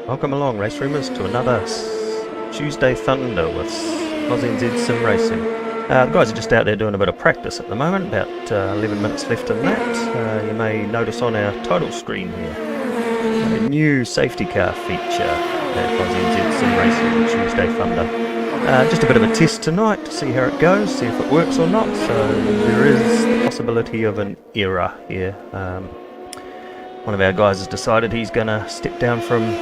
Welcome along, race roomers, to another Tuesday Thunder with AusNZ Simracing. The guys are just out there doing a bit of practice at the moment, about 11 minutes left in that. You may notice on our title screen here a new safety car feature at AusNZ Simracing Tuesday Thunder. Just a bit of a test tonight to see how it goes, see if it works or not. So there is the possibility of an error here. One of our guys has decided he's going to step down from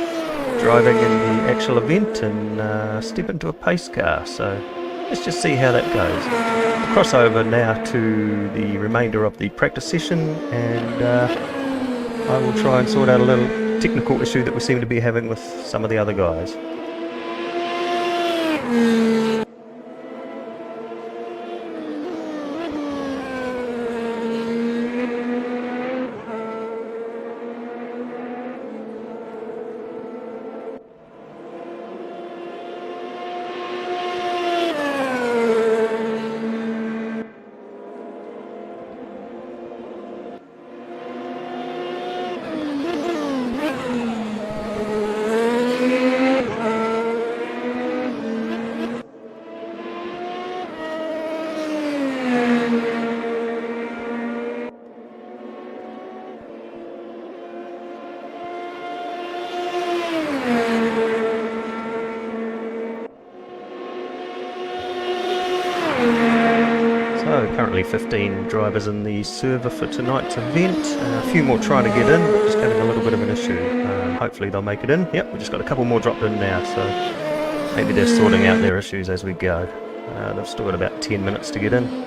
driving in the actual event and step into a pace car. So let's just see how that goes. We'll cross over now to the remainder of the practice session, and I will try and sort out a little technical issue that we seem to be having with some of the other guys. So currently 15 drivers in the server for tonight's event. A few more trying to get in, but just having a little bit of an issue. Hopefully they'll make it in. Yep, we've just got a couple more dropped in now, so maybe they're sorting out their issues as we go. They've still got about 10 minutes to get in.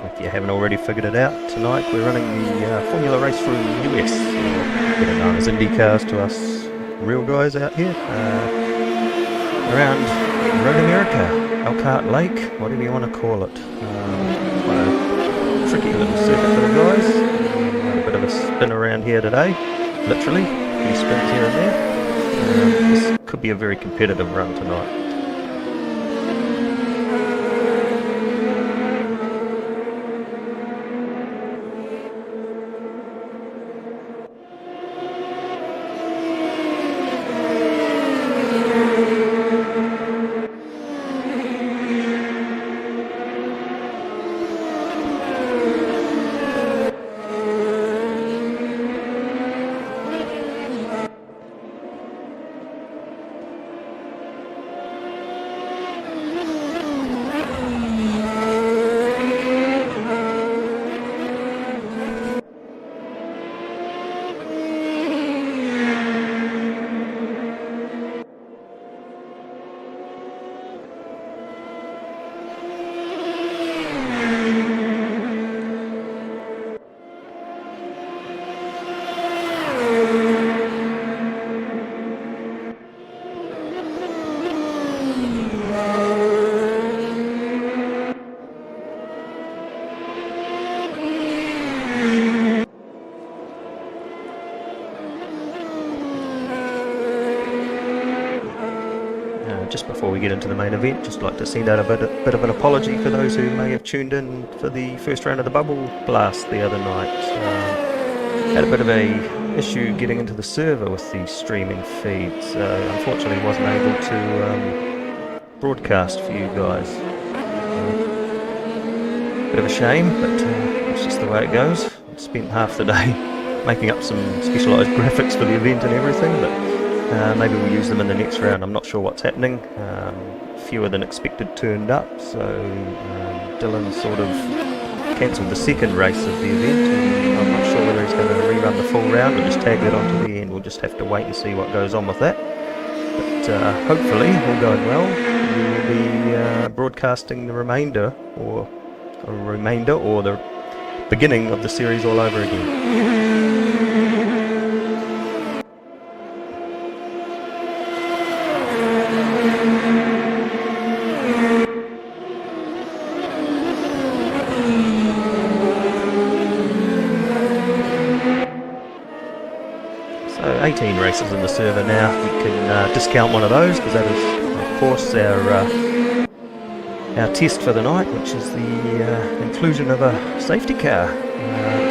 If you haven't already figured it out, tonight we're running the Formula Raceroom US, or better known as Indycars to us real guys out here, around Road America, Elkhart Lake, whatever you want to call it. Quite a tricky little circuit for the guys. Had a bit of a spin around here today, literally, a few spins here and there. This could be a very competitive run tonight. before we get into the main event, just like to send out a bit of an apology for those who may have tuned in for the first round of the bubble blast the other night. Had a bit of a issue getting into the server with the streaming feed, so unfortunately wasn't able to broadcast for you guys. Bit of a shame, but it's just the way it goes. I spent half the day making up some specialised graphics for the event and everything, but maybe we'll use them in the next round. I'm not sure what's happening. Fewer than expected turned up, so Dylan sort of cancelled the second race of the event, and I'm not sure whether he's going to rerun the full round or just tag that onto the end. We'll just have to wait and see what goes on with that. But hopefully, all going well, we will be broadcasting the remainder or the beginning of the series all over again. So 18 races in the server now. We can discount one of those because that is, of course, our test for the night, which is the inclusion of a safety car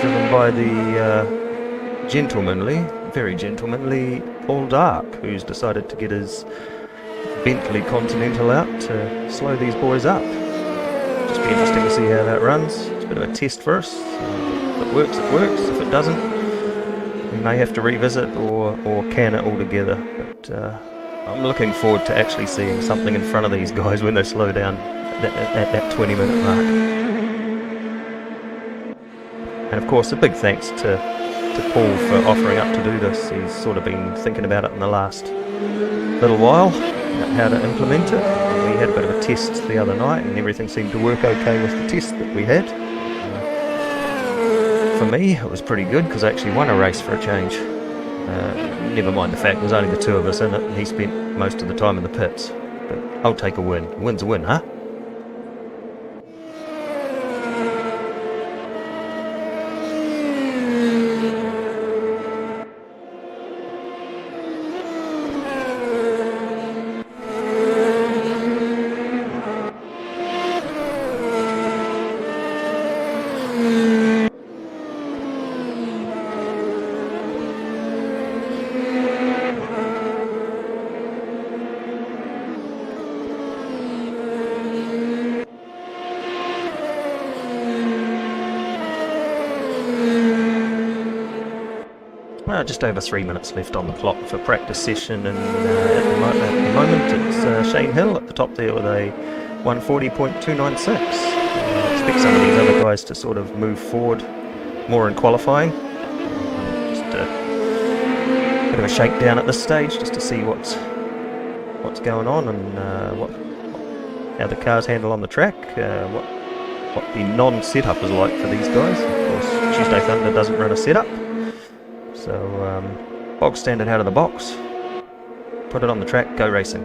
driven by the very gentlemanly Paul Dark, who's decided to get his Bentley Continental out to slow these boys up. Just be interesting to see how that runs. It's a bit of a test for us. If it works, it works. If it doesn't, we may have to revisit or can it altogether. But I'm looking forward to actually seeing something in front of these guys when they slow down at that 20-minute mark. And of course, a big thanks to Paul for offering up to do this. He's sort of been thinking about it in the last little while, how to implement it. We had a bit of a test the other night and everything seemed to work okay with the test that we had. For me, it was pretty good because I actually won a race for a change. Never mind the fact there's only the two of us in it and he spent most of the time in the pits. But I'll take a win. A win's a win, huh? Just over 3 minutes left on the clock for practice session, and at the moment it's Shane Hill at the top there with a 140.296. Expect some of these other guys to sort of move forward more in qualifying. Just a bit of a shakedown at this stage just to see what's going on and how the cars handle on the track, what the non-setup is like for these guys. Of course, Tuesday Thunder doesn't run a setup. So, bog standard out of the box, put it on the track, go racing.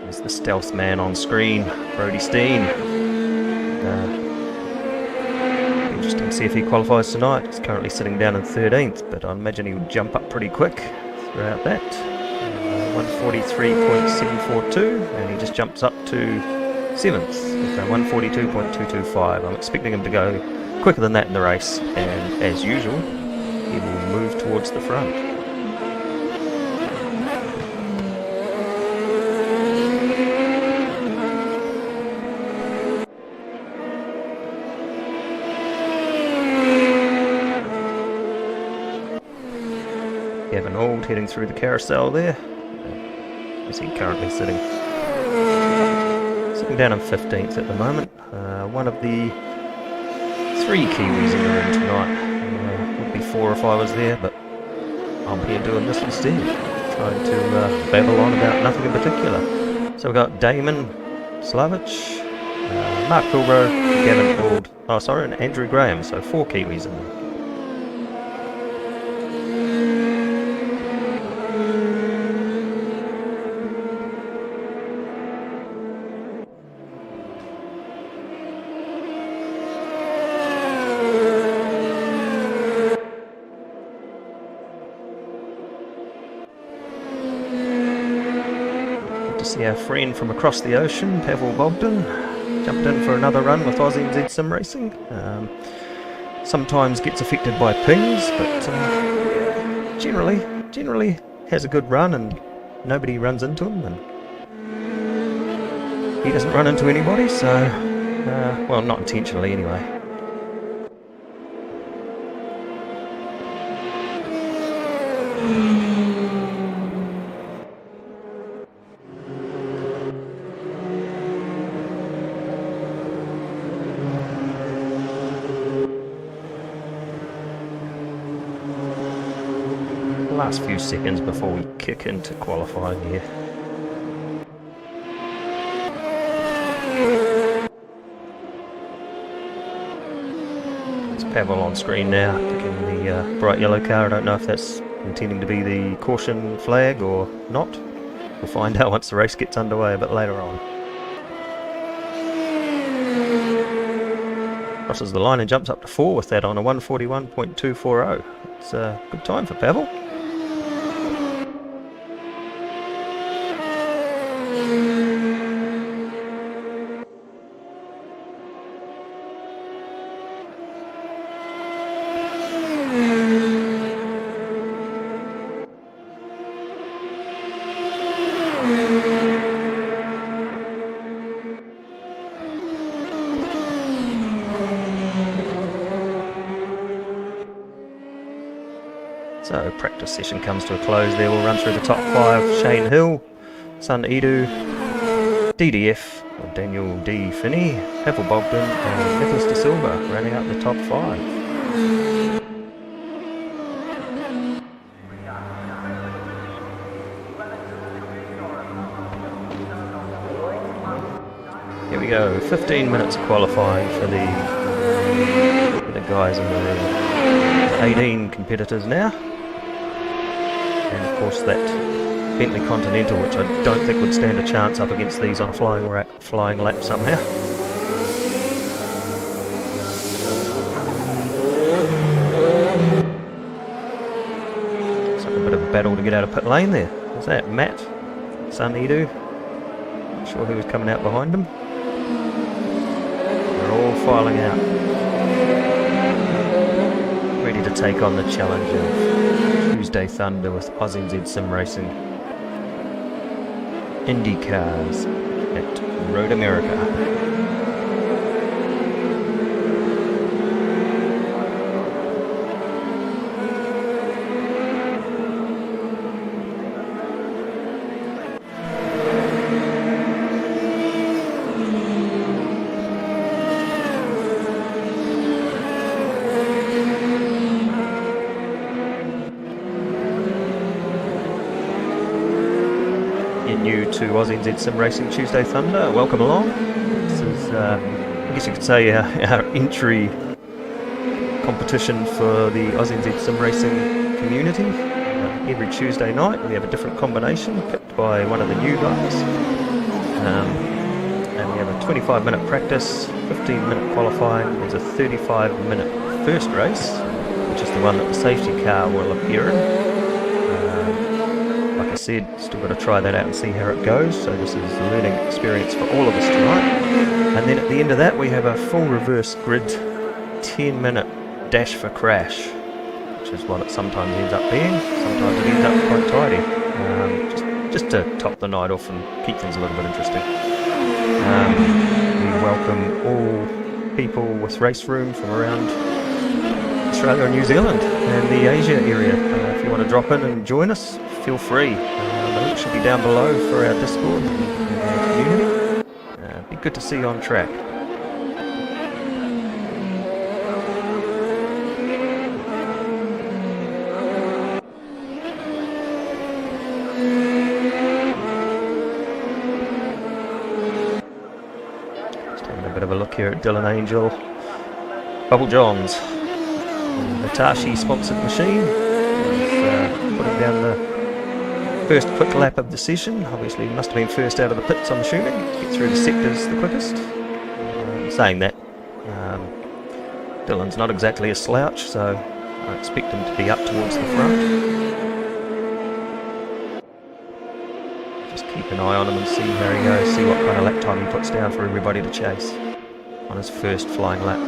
There's the stealth man on screen, Brody Steen. Interesting to see if he qualifies tonight. He's currently sitting down in 13th, but I imagine he would jump up pretty quick throughout that. 143.742, and he just jumps up to 7th with 142.225. I'm expecting him to go quicker than that in the race, and as usual, he will move towards the front. Gavin Auld heading through the carousel there. Is he currently sitting down in 15th at the moment? One of the 3 Kiwis in the room tonight. Would be 4 if I was there, but I'm here doing this instead, trying to babble on about nothing in particular. So we've got Damon Slavich, Mark Kilbro, Gavin Auld, and Andrew Graham, so 4 Kiwis in there. See our friend from across the ocean, Pavel Bogdan, jumped in for another run with AusNZ Simracing. Sometimes gets affected by pings, but yeah, generally has a good run and nobody runs into him, and he doesn't run into anybody, so well, not intentionally anyway. Last few seconds before we kick into qualifying here. It's Pavel on screen now, picking the bright yellow car. I don't know if that's intending to be the caution flag or not. We'll find out once the race gets underway a bit later on. Crosses the line and jumps up to 4 with that on a 1:41.240. It's a good time for Pavel. So practice session comes to a close there. We'll run through the top 5. Shane Hill, Sun Edu, DDF, or Daniel D. Finney, Pavel Bogdan and Nicholas De Silva running out the top 5. Here we go, 15 minutes of qualifying for the guys in the 18 competitors now. And of course that Bentley Continental, which I don't think would stand a chance up against these on a flying lap somehow. It's like a bit of a battle to get out of pit lane there. What's that? Matt? Sun Edu? Not sure who was coming out behind him. They're all filing out, ready to take on the challenge of Tuesday Thunder with AusNZ Simracing Indycars at Road America. New to AusNZ Simracing Tuesday Thunder, welcome along. This is, I guess you could say, our entry competition for the AusNZ Simracing community. Every Tuesday night we have a different combination picked by one of the new guys. And we have a 25-minute practice, 15-minute qualifying. There's a 35-minute first race, which is the one that the safety car will appear in. Like I said, still got to try that out and see how it goes, so this is a learning experience for all of us tonight. And then at the end of that we have a full reverse grid 10-minute dash for crash, which is what it sometimes ends up being. Sometimes it ends up quite tidy, just to top the night off and keep things a little bit interesting. We welcome all people with Raceroom from around Australia and New Zealand and the Asia area. If you want to drop in and join us, feel free. The link should be down below for our Discord and our community. Be good to see you on track. Just having a bit of a look here at Dylan Angel, Bubble Johns, Hitachi sponsored machine. Putting down the first quick lap of the session. Obviously must have been first out of the pits, I'm assuming, to get through the sectors the quickest. Saying that, Dylan's not exactly a slouch, so I expect him to be up towards the front. Just keep an eye on him and see how he goes, see what kind of lap time he puts down for everybody to chase on his first flying lap.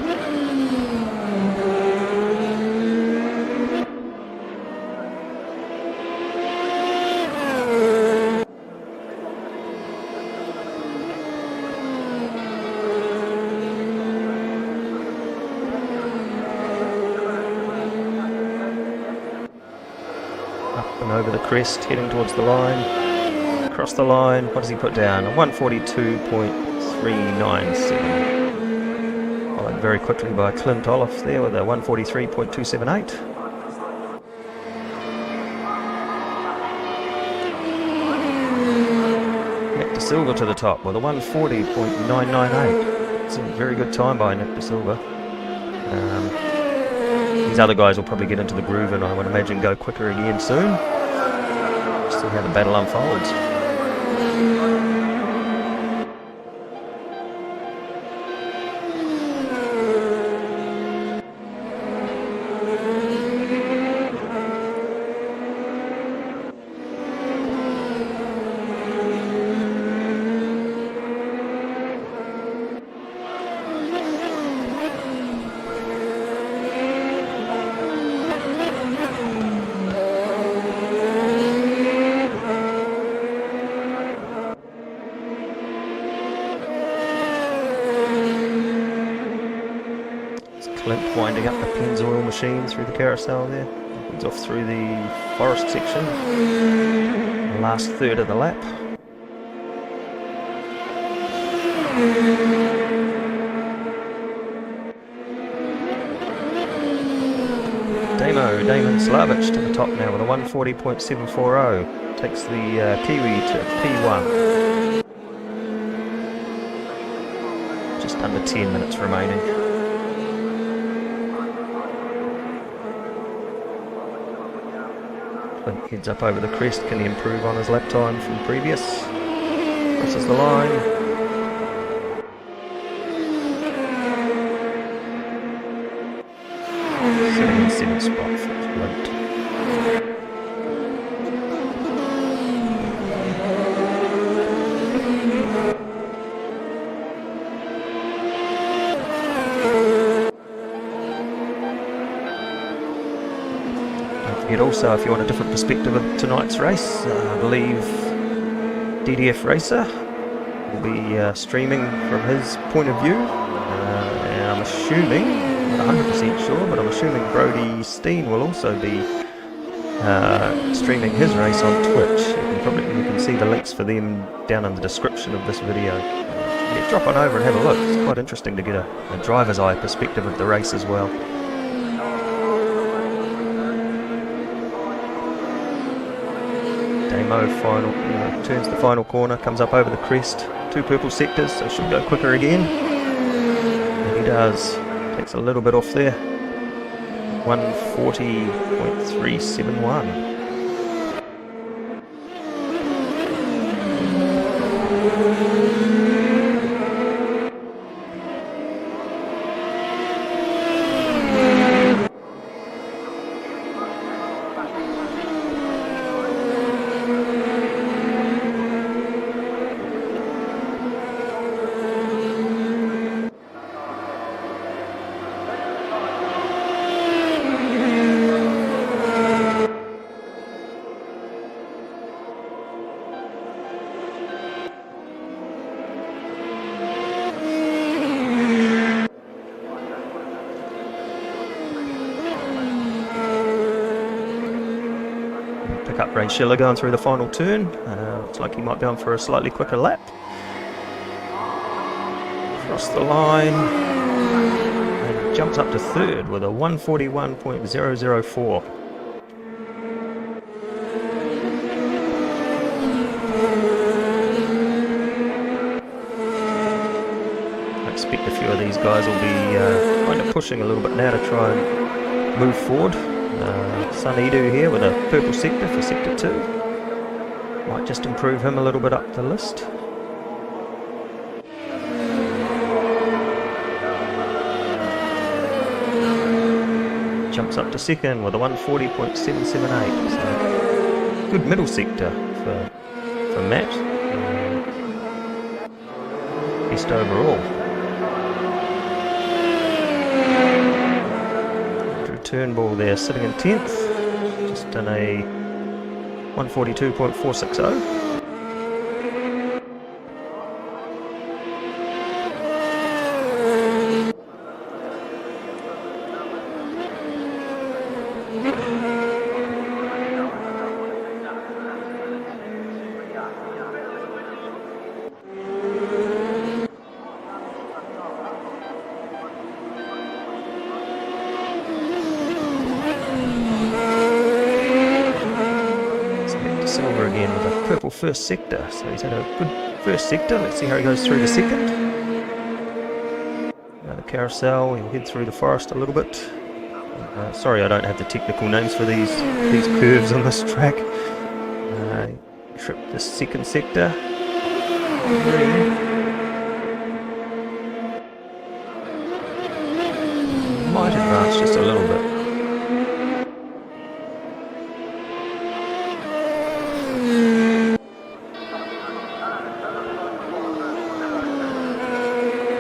Up and over the crest, heading towards the line. Across the line, what does he put down? A 142.397. Followed very quickly by Clint Olaf there with a 143.278. Nick De Silva to the top with a 140.998. It's a very good time by Nick De Silva. These other guys will probably get into the groove and I would imagine go quicker again soon. See how the battle unfolds. Clint winding up the Pennzoil machine through the carousel there. He's off through the forest section. The last third of the lap. Damon Slavic to the top now with a 140.740. Takes the Kiwi to P1. Just under 10 minutes remaining. Heads up over the crest. Can he improve on his lap time from previous? Crosses the line. Sitting in 7th spot for Clint. Yet also, if you want a different perspective of tonight's race, I believe DDF Racer will be streaming from his point of view, and I'm assuming, not 100% sure, but I'm assuming Brody Steen will also be streaming his race on Twitch. You can see the links for them down in the description of this video. Yeah, drop on over and have a look. It's quite interesting to get a driver's eye perspective of the race as well. Damo turns the final corner, comes up over the crest, 2 purple sectors, so should go quicker again. And he does. Takes a little bit off there. 140.371. Up Ray Schiller going through the final turn. Looks like he might be on for a slightly quicker lap. Across the line and jumps up to 3rd with a 141.004. I expect a few of these guys will be kind of pushing a little bit now to try and move forward. Sunny Edu here with a purple sector for sector 2. Might just improve him a little bit up the list. Jumps up to 2nd with a 140.778. So good middle sector for Matt. best overall. Andrew Turnbull there sitting in 10th, just in a 142.460. Silver again with a purple first sector, so he's had a good first sector. Let's see how he goes through the second. The carousel, he'll head through the forest a little bit. Sorry, I don't have the technical names for these curves on this track. Trip the second sector. Might advance just a little bit.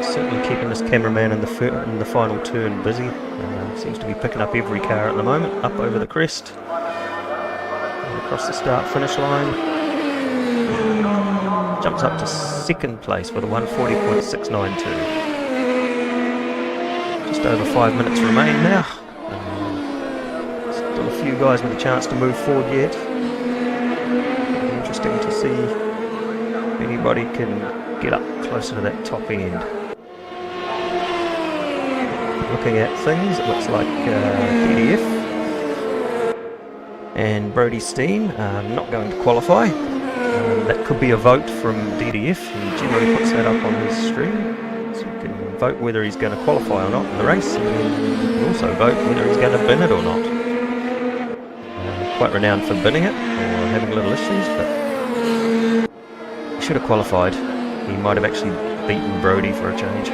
Certainly keeping this cameraman in the final turn busy. Seems to be picking up every car at the moment. Up over the crest, and across the start finish line. Jumps up to second place with a 140.692. Just over 5 minutes remain now. Still a few guys with a chance to move forward yet. Interesting to see if anybody can get up closer to that top end. Looking at things, it looks like DDF and Brodie Steen are not going to qualify. That could be a vote from DDF. He generally puts that up on his stream, so you can vote whether he's going to qualify or not in the race, and you can also vote whether he's going to bin it or not. Quite renowned for binning it or having little issues, but he should have qualified. He might have actually beaten Brodie for a change.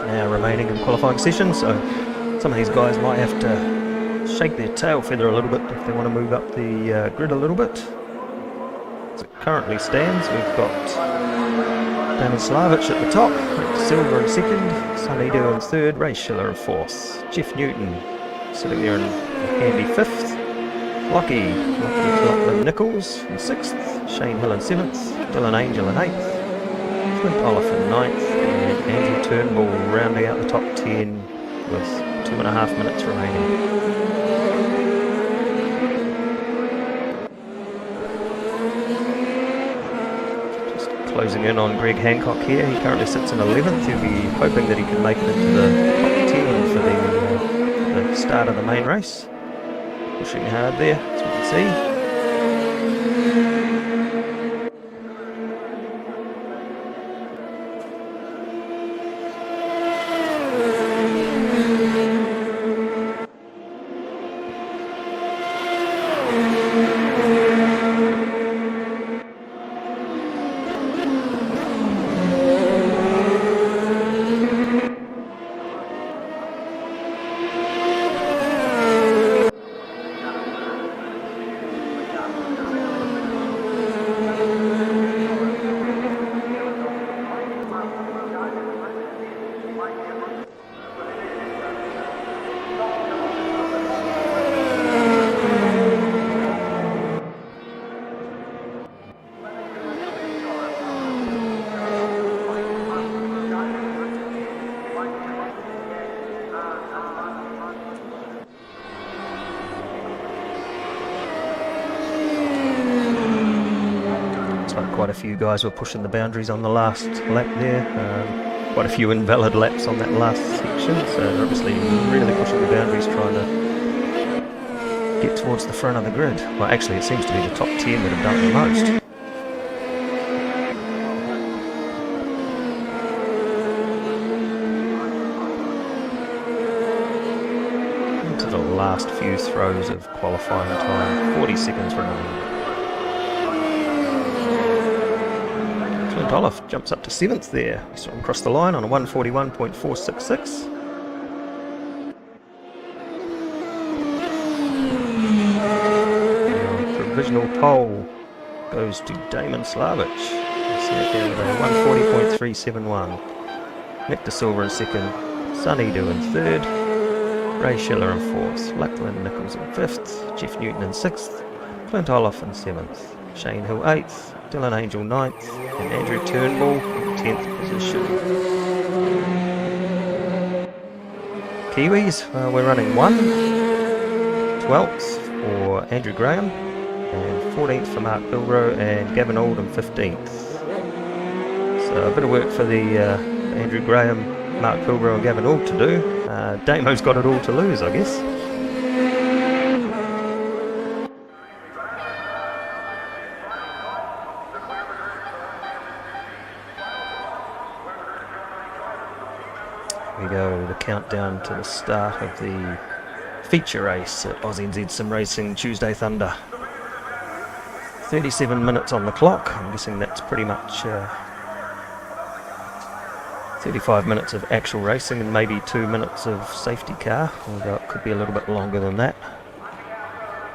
Now remaining in qualifying session, so some of these guys might have to shake their tail feather a little bit if they want to move up the grid a little bit. As it currently stands, we've got Damon Slavic at the top, Silver in second, Sonny Dew in third, Ray Schiller in fourth, Jeff Newton sitting there in handy fifth, Lockie Lachlan Nichols in sixth, Shane Hill in seventh, Dylan Angel in eighth, Clint Oliver in ninth, and Andrew Turnbull rounding out the top 10 with 2.5 minutes remaining. Just closing in on Greg Hancock here. He currently sits in 11th. He'll be hoping that he can make it into the top 10 for the start of the main race. Pushing hard there, as we can see. like quite a few guys were pushing the boundaries on the last lap there. Quite a few invalid laps on that last section, so they're obviously really pushing the boundaries, trying to get towards the front of the grid. Well, actually it seems to be the top 10 that have done it the most. Into the last few throws of qualifying time, 40 seconds remaining. Olaf jumps up to 7th there. We saw him cross the line on a 141.466. Provisional pole goes to Damon Slavic. You see it there with a 140.371. Nick De Silva in second, Sonny Do in third, Ray Schiller in fourth, Lachlan Nichols in fifth, Jeff Newton in sixth, Clint Olaf in seventh, Shane Hill 8th, Dylan Angel 9th, and Andrew Turnbull in 10th position. Kiwis, we're running 12th for Andrew Graham, and 14th for Mark Bilbrough, and Gavin Oldham 15th. So a bit of work for the Andrew Graham, Mark Bilbrough and Gavin Old to do. Damo's got it all to lose, I guess. We go the countdown to the start of the feature race at AusNZ Simracing Tuesday Thunder. 37 minutes on the clock. I'm guessing that's pretty much 35 minutes of actual racing and maybe 2 minutes of safety car, although it could be a little bit longer than that.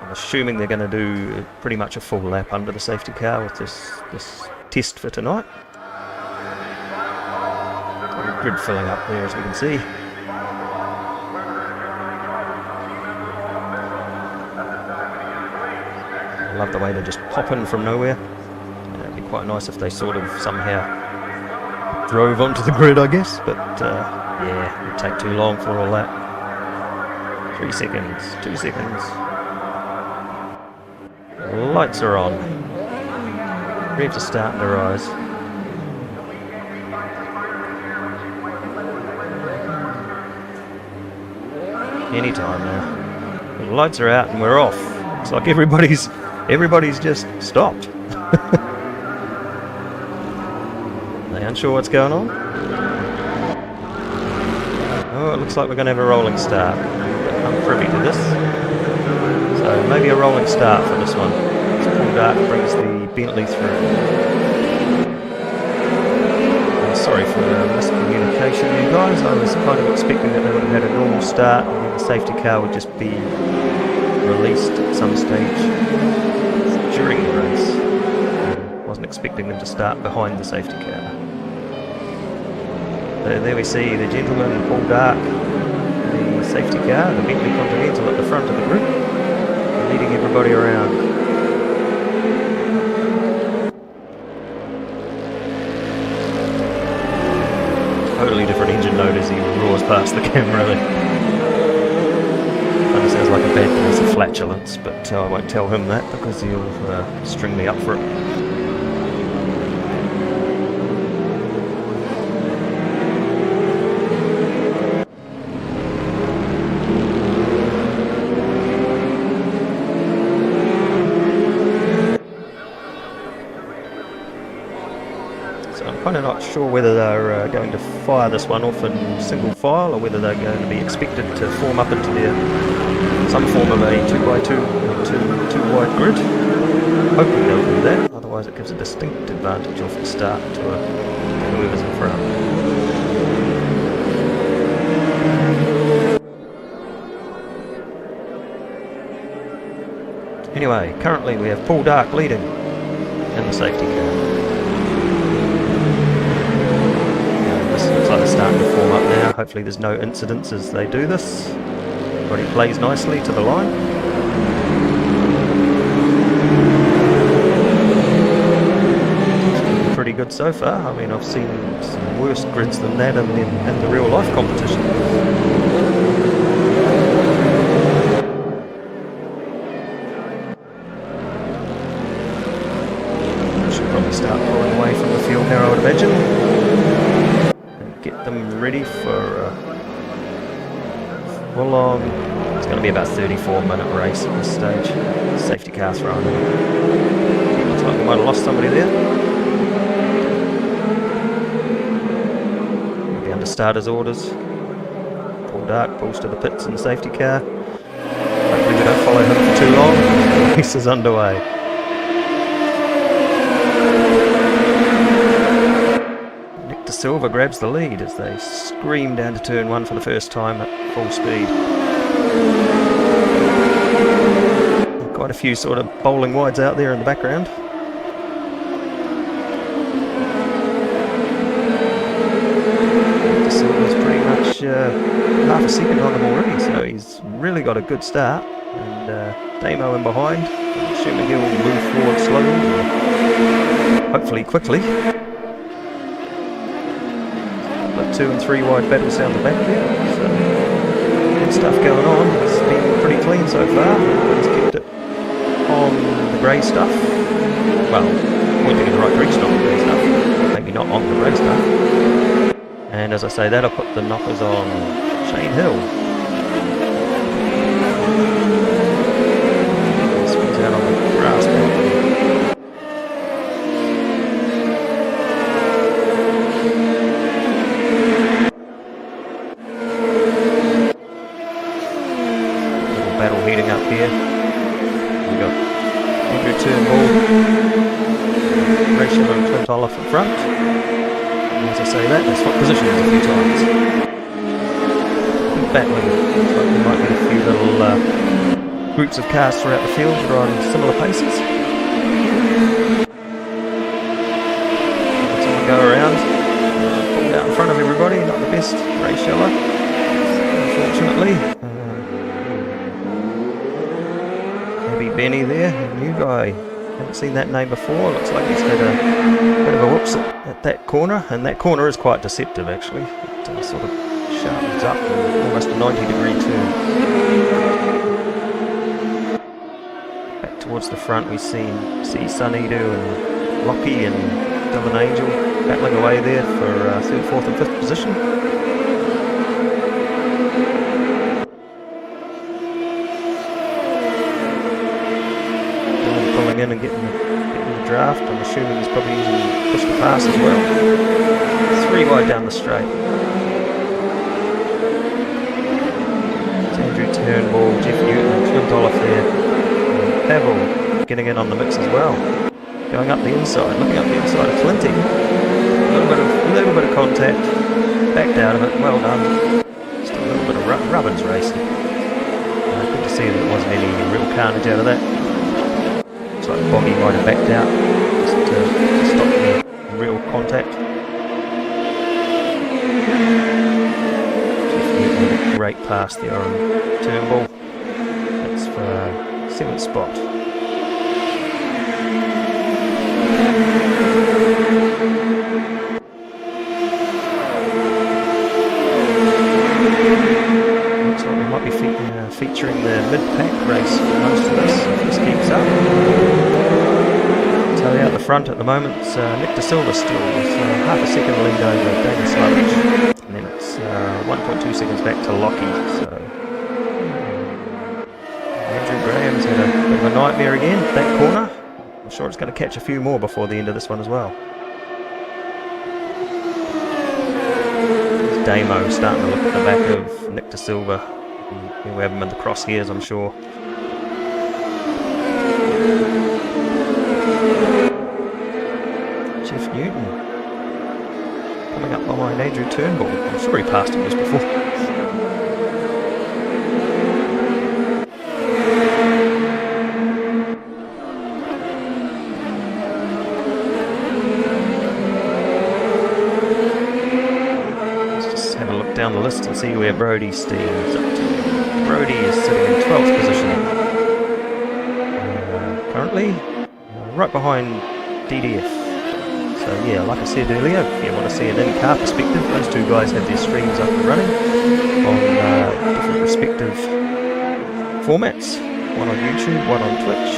I'm assuming they're going to do pretty much a full lap under the safety car with this test for tonight. Grid filling up there, as we can see. I love the way they just pop in from nowhere. It'd be quite nice if they sort of somehow drove onto the grid, I guess, but yeah, it would take too long for all that. 3 seconds, 2 seconds. Lights are on. Revs are starting to rise. Anytime now. The lights are out and we're off. It's like everybody's just stopped. They unsure what's going on? Oh, it looks like we're going to have a rolling start. I'm privy to this. So maybe a rolling start for this one. It's Paul Dark brings the Bentley through. Sorry for the miscommunication, you guys. I was kind of expecting that they would have had a normal start and then the safety car would just be released at some stage during the race. Wasn't expecting them to start behind the safety car. There we see the gentleman, Paul Dark, the safety car, the Bentley Continental at the front of the group, leading everybody around. Totally different engine note as he roars past the camera there. Kind of sounds like a bad case of flatulence, but I won't tell him that because he'll string me up for it. I'm kind of not sure whether they're going to fire this one off in single file or whether they're going to be expected to form up into some form of a 2x2 two wide grid. Hoping they'll do that, otherwise it gives a distinct advantage off the start to whoever's in front. Anyway, currently we have Paul Dark leading in the safety car. Looks like they're starting to form up now. Hopefully there's no incidents as they do this. Everybody plays nicely to the line. It's looking pretty good so far. I mean, I've seen some worse grids than that in the real life competition. start pulling away from the field now, I would imagine. And get them ready for full-on. It's going to be about 34-minute race at this stage. Safety car thrown in. Looks like we might have lost somebody there. Maybe under starter's orders. Paul Dark pulls to the pits in the safety car. Hopefully we don't follow him for too long. The race is underway. Nick De Silva grabs the lead as they scream down to turn 1 for the first time at full speed. Quite a few sort of bowling wides out there in the background. De Silva's pretty much half a second on them already, so he's really got a good start. And Damo in behind. I'm assuming he'll move forward slowly, hopefully quickly. But 2 and 3 wide battles down the back there. So good stuff going on. It's been pretty clean so far. He's kept it on the grey stuff. Well, pointing in the right direction on the grey stuff. Maybe not on the grey stuff. And as I say that, I'll put the knockers on Shane Hill. Spins out on the grass belt. Little battle heating up here. We've got Andrew Turnbull, Rachel and Clint Olive in front. And as I say that, they swap positions a few times. Battling. Looks like there might be a few little groups of cars throughout the field that are on similar paces. Let someone go around. Pulled out in front of everybody, not the best race yellow, unfortunately. Maybe Benny there, a new guy. Haven't seen that name before. Looks like he's had a bit of a whoops at that corner, and that corner is quite deceptive actually. It sort of sharpens up almost a 90-degree turn. Back towards the front we see Sunedu and Lockie and Dylan Angel battling away there for 3rd, 4th and 5th position. Dylan pulling in and getting the draft. I'm assuming he's probably using push to pass as well. 3 wide down the straight. Turnbull, Jeff Newton, Clint Olive there, and Pavel getting in on the mix as well. Going up the inside, looking up the inside of Clinty. A little bit of contact, backed out of it, well done. Just a little bit of rubbins racing. Good to see that there wasn't any real carnage out of that. Looks like Boggy might have backed out just to stop any real contact. Great pass there on Turnbull. That's for 7th spot. Looks like we might be featuring the mid-pack race for most of this, if this keeps up. Tally out the front at the moment, it's Nick De Silva still with half a second lead over Damon Sludge. And then it's 1.2 seconds back to Lockie, so Andrew Graham's had a bit of a nightmare again, that corner. I'm sure it's going to catch a few more before the end of this one as well. There's Damo starting to look at the back of Nick De Silva. We have him in the crosshairs, I'm sure. Jeff Newton coming up behind Andrew Turnbull. I'm sure he passed him just before. Let's just have a look down the list and see where Brody Stevens up to. Brody is sitting in 12th position. Currently, right behind DDF. So yeah, like I said earlier, if you want to see an in-car perspective, those two guys have their streams up and running on different respective formats. One on YouTube, one on Twitch.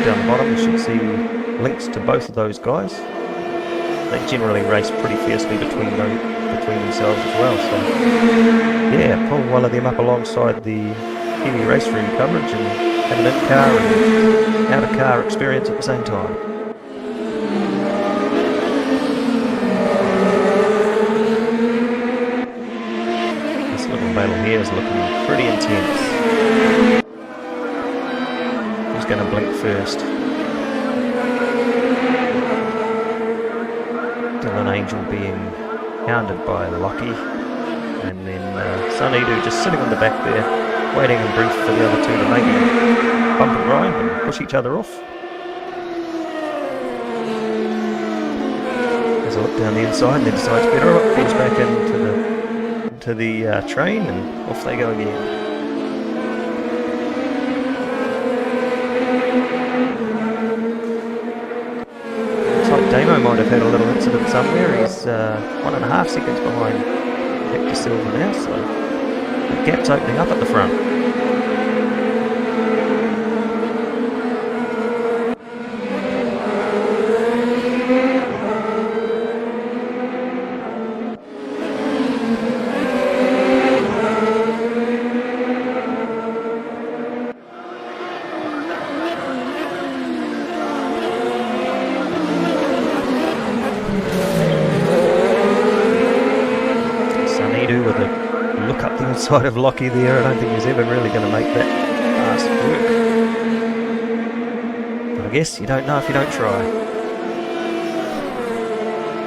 Down the bottom you should see links to both of those guys. They generally race pretty fiercely between themselves as well. So yeah, pull one of them up alongside the Kiwi Raceroom coverage and have an in-car and out-of-car experience at the same time. This little battle here is looking pretty intense. Who's going to blink first? Angel being hounded by Lockie, and then Sun-Edu just sitting on the back there, waiting in brief for the other two to maybe bump and grind and push each other off. There's a look down the inside, and then decides better up, pulls back into the train, and off they go again. Damo might have had a little incident somewhere. He's 1.5 seconds behind Hector Silva now, so the gap's opening up at the front. Side of Lockie there. I don't think he's ever really going to make that pass work. But I guess you don't know if you don't try.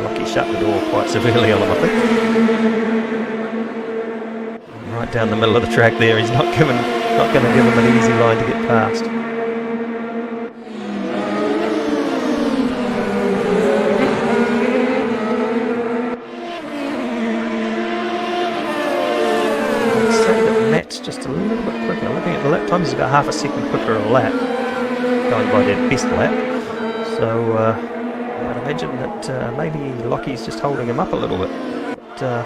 Lockie shut the door quite severely on him, I think. Right down the middle of the track there. He's not going to give him an easy line to get past. Just a little bit quicker. Looking at the lap times, he's about half a second quicker a lap, going by their best lap. So I'd imagine that maybe Lockie's just holding him up a little bit, but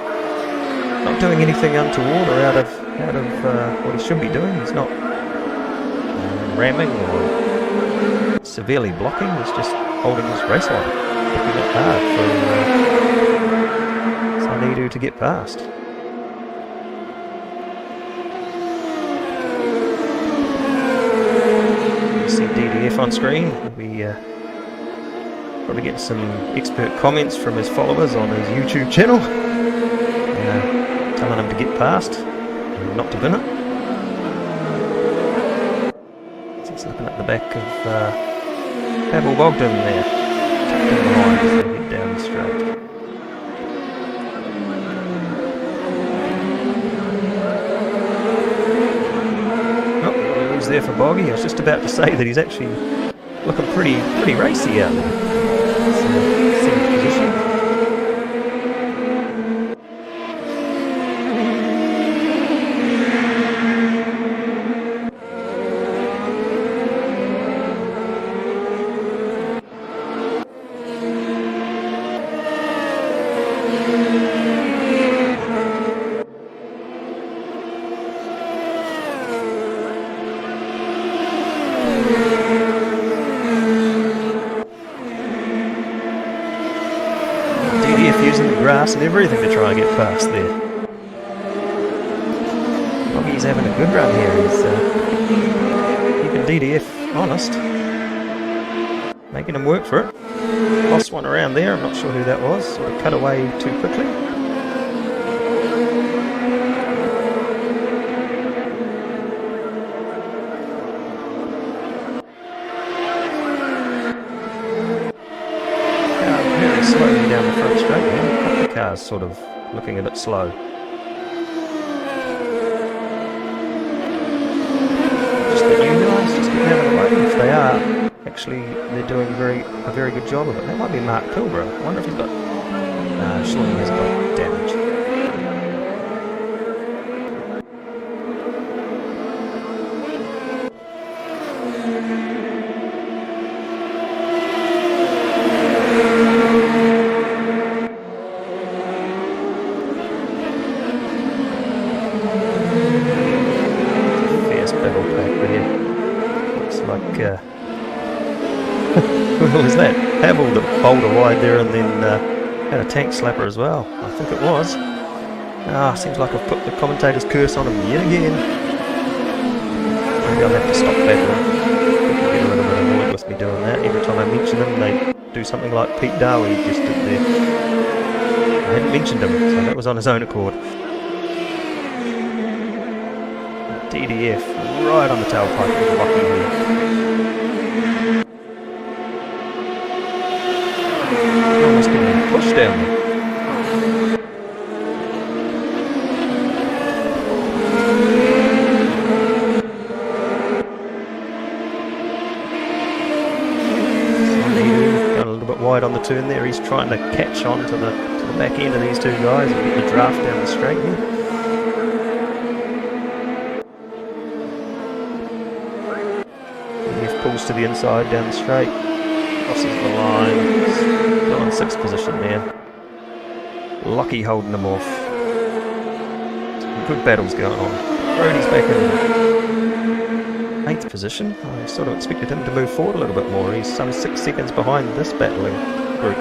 not doing anything untoward or out of what he should be doing. He's not ramming or severely blocking. He's just holding his race line, making it hard for Sun-Edu to get past. DDF on screen. We probably get some expert comments from his followers on his YouTube channel, telling him to get past and not to bin it. He's looking at the back of Pavel Bogdan there, tucked in behind as they head down the straight. There for Boggy. I was just about to say that he's actually looking pretty racy out there. Seventh position. Using the grass and everything to try and get past there. Boggy's having a good run here. He's keeping DDF honest, making him work for it. Lost one around there. I'm not sure who that was. Sort of cut away too quickly. Slowly down the front straight now. The car's sort of looking a bit slow. Just the new guys just getting out of the way. If they are, actually they're doing a very good job of it. That might be Mark Pilbara. I wonder if he's got... surely he hasn't got damage. Who was that? Pavel that bowled a wide there and then had a tank slapper as well. I think it was. Seems like I've put the commentator's curse on him yet again. Maybe I'll have to stop battling. People get a little bit annoyed with me doing that. Every time I mention him, they do something like Pete Darwin just did there. I hadn't mentioned him, so that was on his own accord. DDF right on the tailpipe with Rocky here. Almost getting pushed down there. Wide on the turn there, he's trying to catch on to the back end of these two guys and get the draft down the straight here. He pulls to the inside down the straight, crosses the line, still in 6th position there. Lucky holding them off. Some good battles going on. Brody's back in 8th position. I sort of expected him to move forward a little bit more. He's some 6 seconds behind this battling group.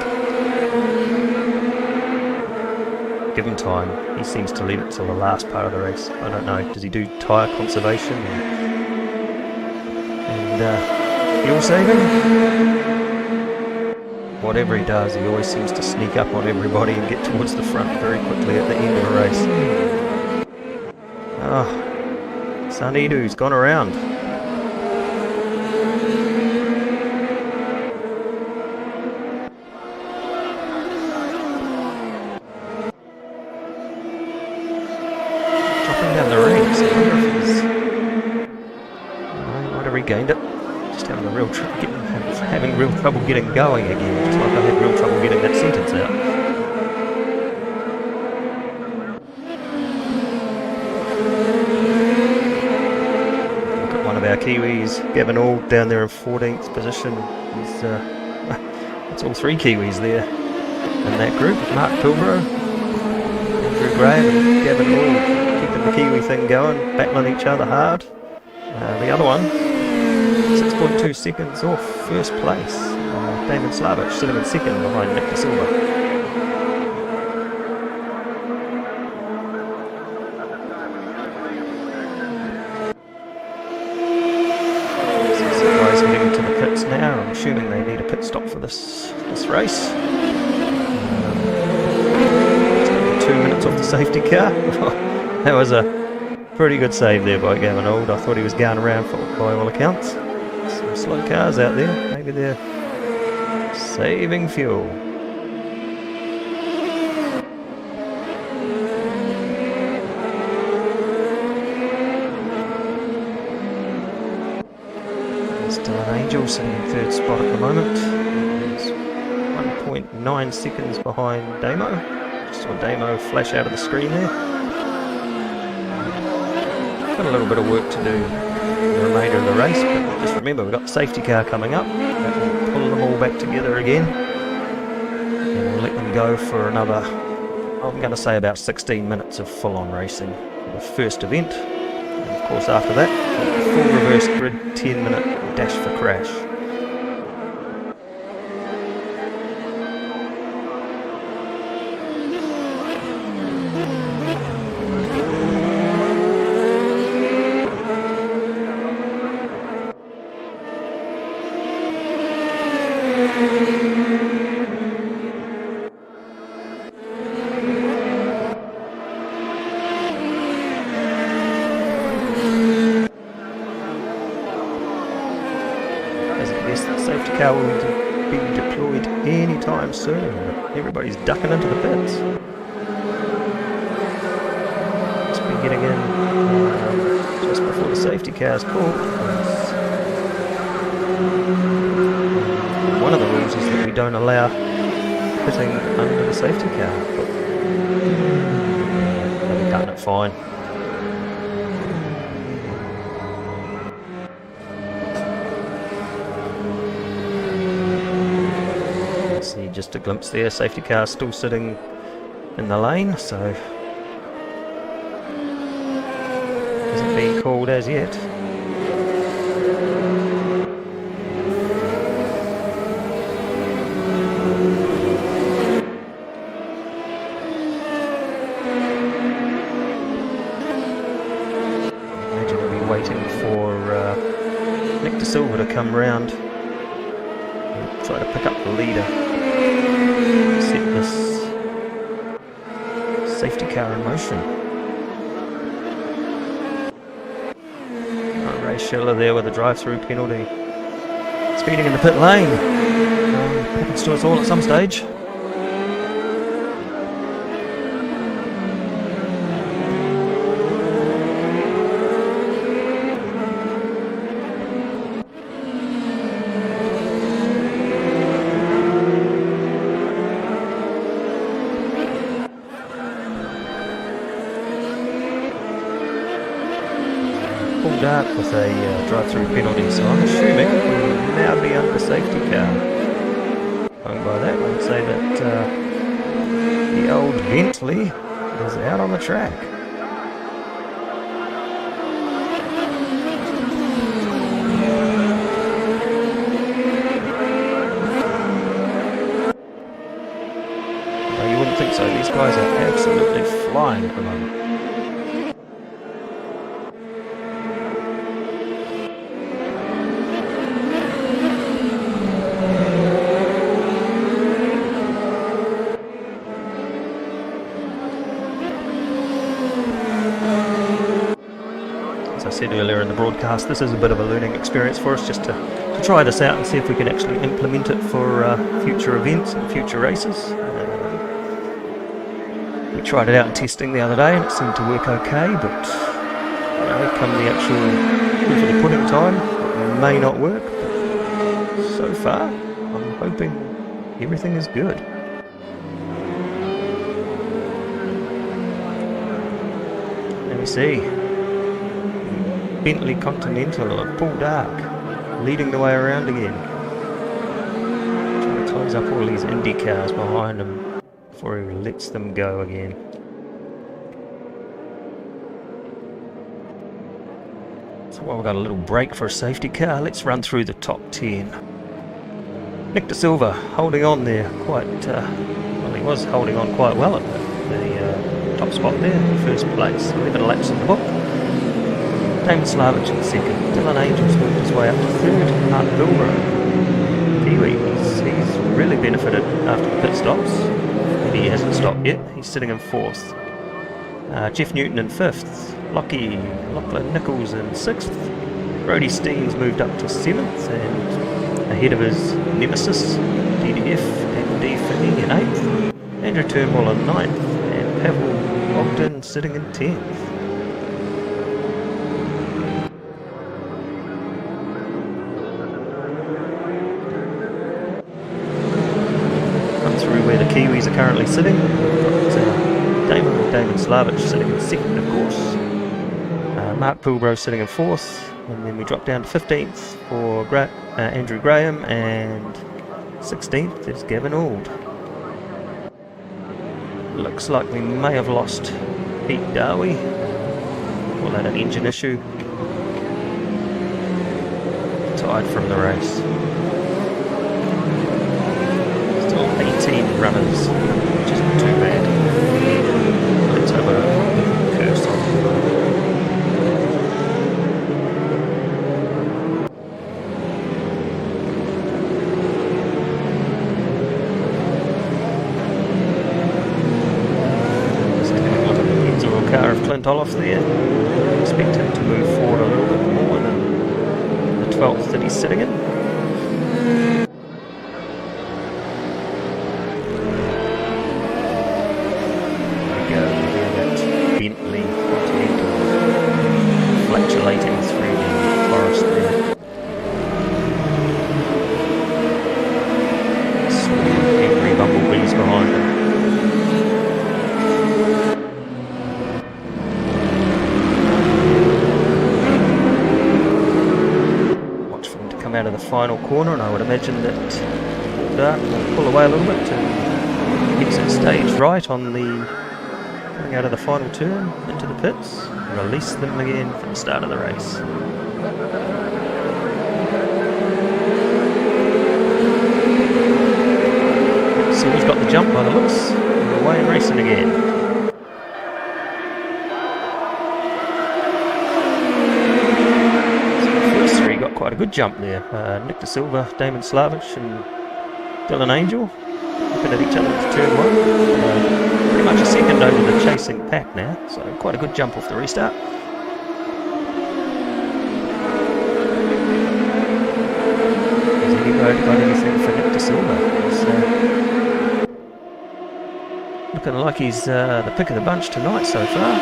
Give him time. He seems to leave it till the last part of the race. I don't know. Does he do tyre conservation and fuel saving? Whatever he does, he always seems to sneak up on everybody and get towards the front very quickly at the end of a race. Sanidu's gone around. Regained it. Just having real trouble getting going again. Just like I had real trouble getting that sentence out. Look at one of our Kiwis, Gavin All, down there in 14th position. He's it's all 3 Kiwis there in that group. Mark Pilbro, Andrew Graham, and Gavin All keeping the Kiwi thing going, battling each other hard. The other one, 6.2 seconds off first place. Damon Slavic sitting in 2nd behind Nick De Silva. Some guys heading into the pits now. I'm assuming they need a pit stop for this race. Just under 2 minutes off the safety car. That was a pretty good save there by Gavin Old. I thought he was going around by all accounts. Some slow cars out there. Maybe they're saving fuel. Still an Angel sitting in 3rd spot at the moment. He's 1.9 seconds behind Damo. Just saw Damo flash out of the screen there. Got a little bit of work to do in the remainder of the race, but just remember we've got the safety car coming up. That will pull them all back together again, and we'll let them go for another, I'm going to say about 16 minutes of full-on racing for the first event. And of course after that, full reverse grid 10-minute dash for crash. Safety car will be deployed anytime soon. Everybody's ducking into the pits. Just be getting in just before the safety car's called. One of the rules is that we don't allow pitting under the safety car, but they've done it fine. See just a glimpse there, safety car still sitting in the lane, so hasn't been called as yet. come round and try to pick up the leader. Set this safety car in motion. Ray Schiller there with a drive-through penalty. Speeding in the pit lane. Happens to us all at some stage. Pulled out with a drive-through penalty, so I'm assuming we'll now be under safety car. Going by that, I would say that the old Bentley is out on the track. No, you wouldn't think so. These guys are absolutely flying at the moment. As I said earlier in the broadcast, this is a bit of a learning experience for us, just to try this out and see if we can actually implement it for future events and future races. We tried it out in testing the other day and it seemed to work okay, but you know, come the actual proof of the pudding time, it may not work. But so far, I'm hoping everything is good. Let me see. Bentley Continental at Full Dark, leading the way around again. Trying to close up all these Indycars behind him before he lets them go again. So while we've got a little break for a safety car, let's run through the top 10. Nick De Silva holding on there quite, well, he was holding on quite well at the top spot there, first place, 11 laps in the book. Damon Slavic in second. Dylan Angels moved his way up to third. Mark Bilbrough, Kiwi, he's really benefited after the pit stops. Maybe he hasn't stopped yet. He's sitting in fourth. Jeff Newton in fifth. Lachlan Nichols in sixth. Brody Steens moved up to seventh, and ahead of his nemesis, DDF and D Finney in eighth. Andrew Turnbull in ninth, and Pavel Ogden sitting in 10th. Where the Kiwis are currently sitting. We've got Damon Slavic sitting in second, of course. Mark Pilbrow sitting in fourth, and then we drop down to 15th for Andrew Graham, and 16th is Gavin Auld. Looks like we may have lost Pete Darby. Call that an engine issue. Tied from the race. 18 runners, which isn't too bad. Let's have a curse on. Just having a look at the Enzo car of Clint Olaf there. Expect him to move forward a little bit more than the 12th that he's sitting in. Bentley Continental fluctuating through the forest there. Every bumblebees behind him. Watch for him to come out of the final corner, and I would imagine that Dark will pull away a little bit to exit stage right on the out of the final turn into the pits, release them again for the start of the race. So we've got the jump by the looks, and away and racing again. So the first three got quite a good jump there. Nick De Silva, Damon Slavish and Dylan Angel looking at each other to turn one. Pretty much a second over the chasing pack now, so quite a good jump off the restart. Has anybody got anything for Nick De Silva? Looking like he's the pick of the bunch tonight so far.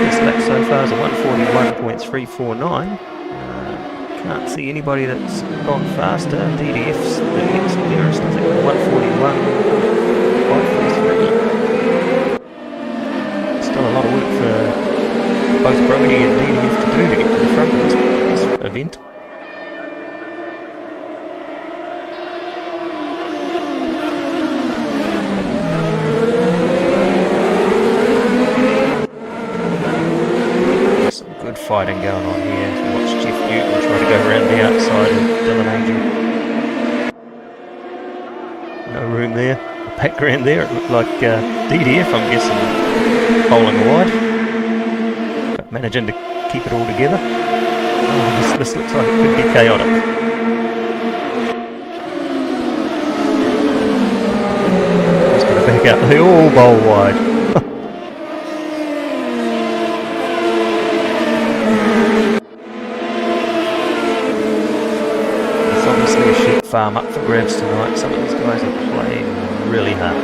His lap so far is a 141.349. Can't see anybody that's gone faster. DDF's the next nearest, I think, 141.533. Still a lot of work for both Brody and DDF to do to get to the front of this event. Fighting going on here. So watch Jeff Newton try to go around the outside of Dylan Angel. No room there. The background there, it looked like DDF, I'm guessing, bowling wide. But managing to keep it all together. Oh, this looks like it could be chaotic. Just going to back out. They all bowl wide. Farm up for grabs tonight. Some of these guys are playing really hard.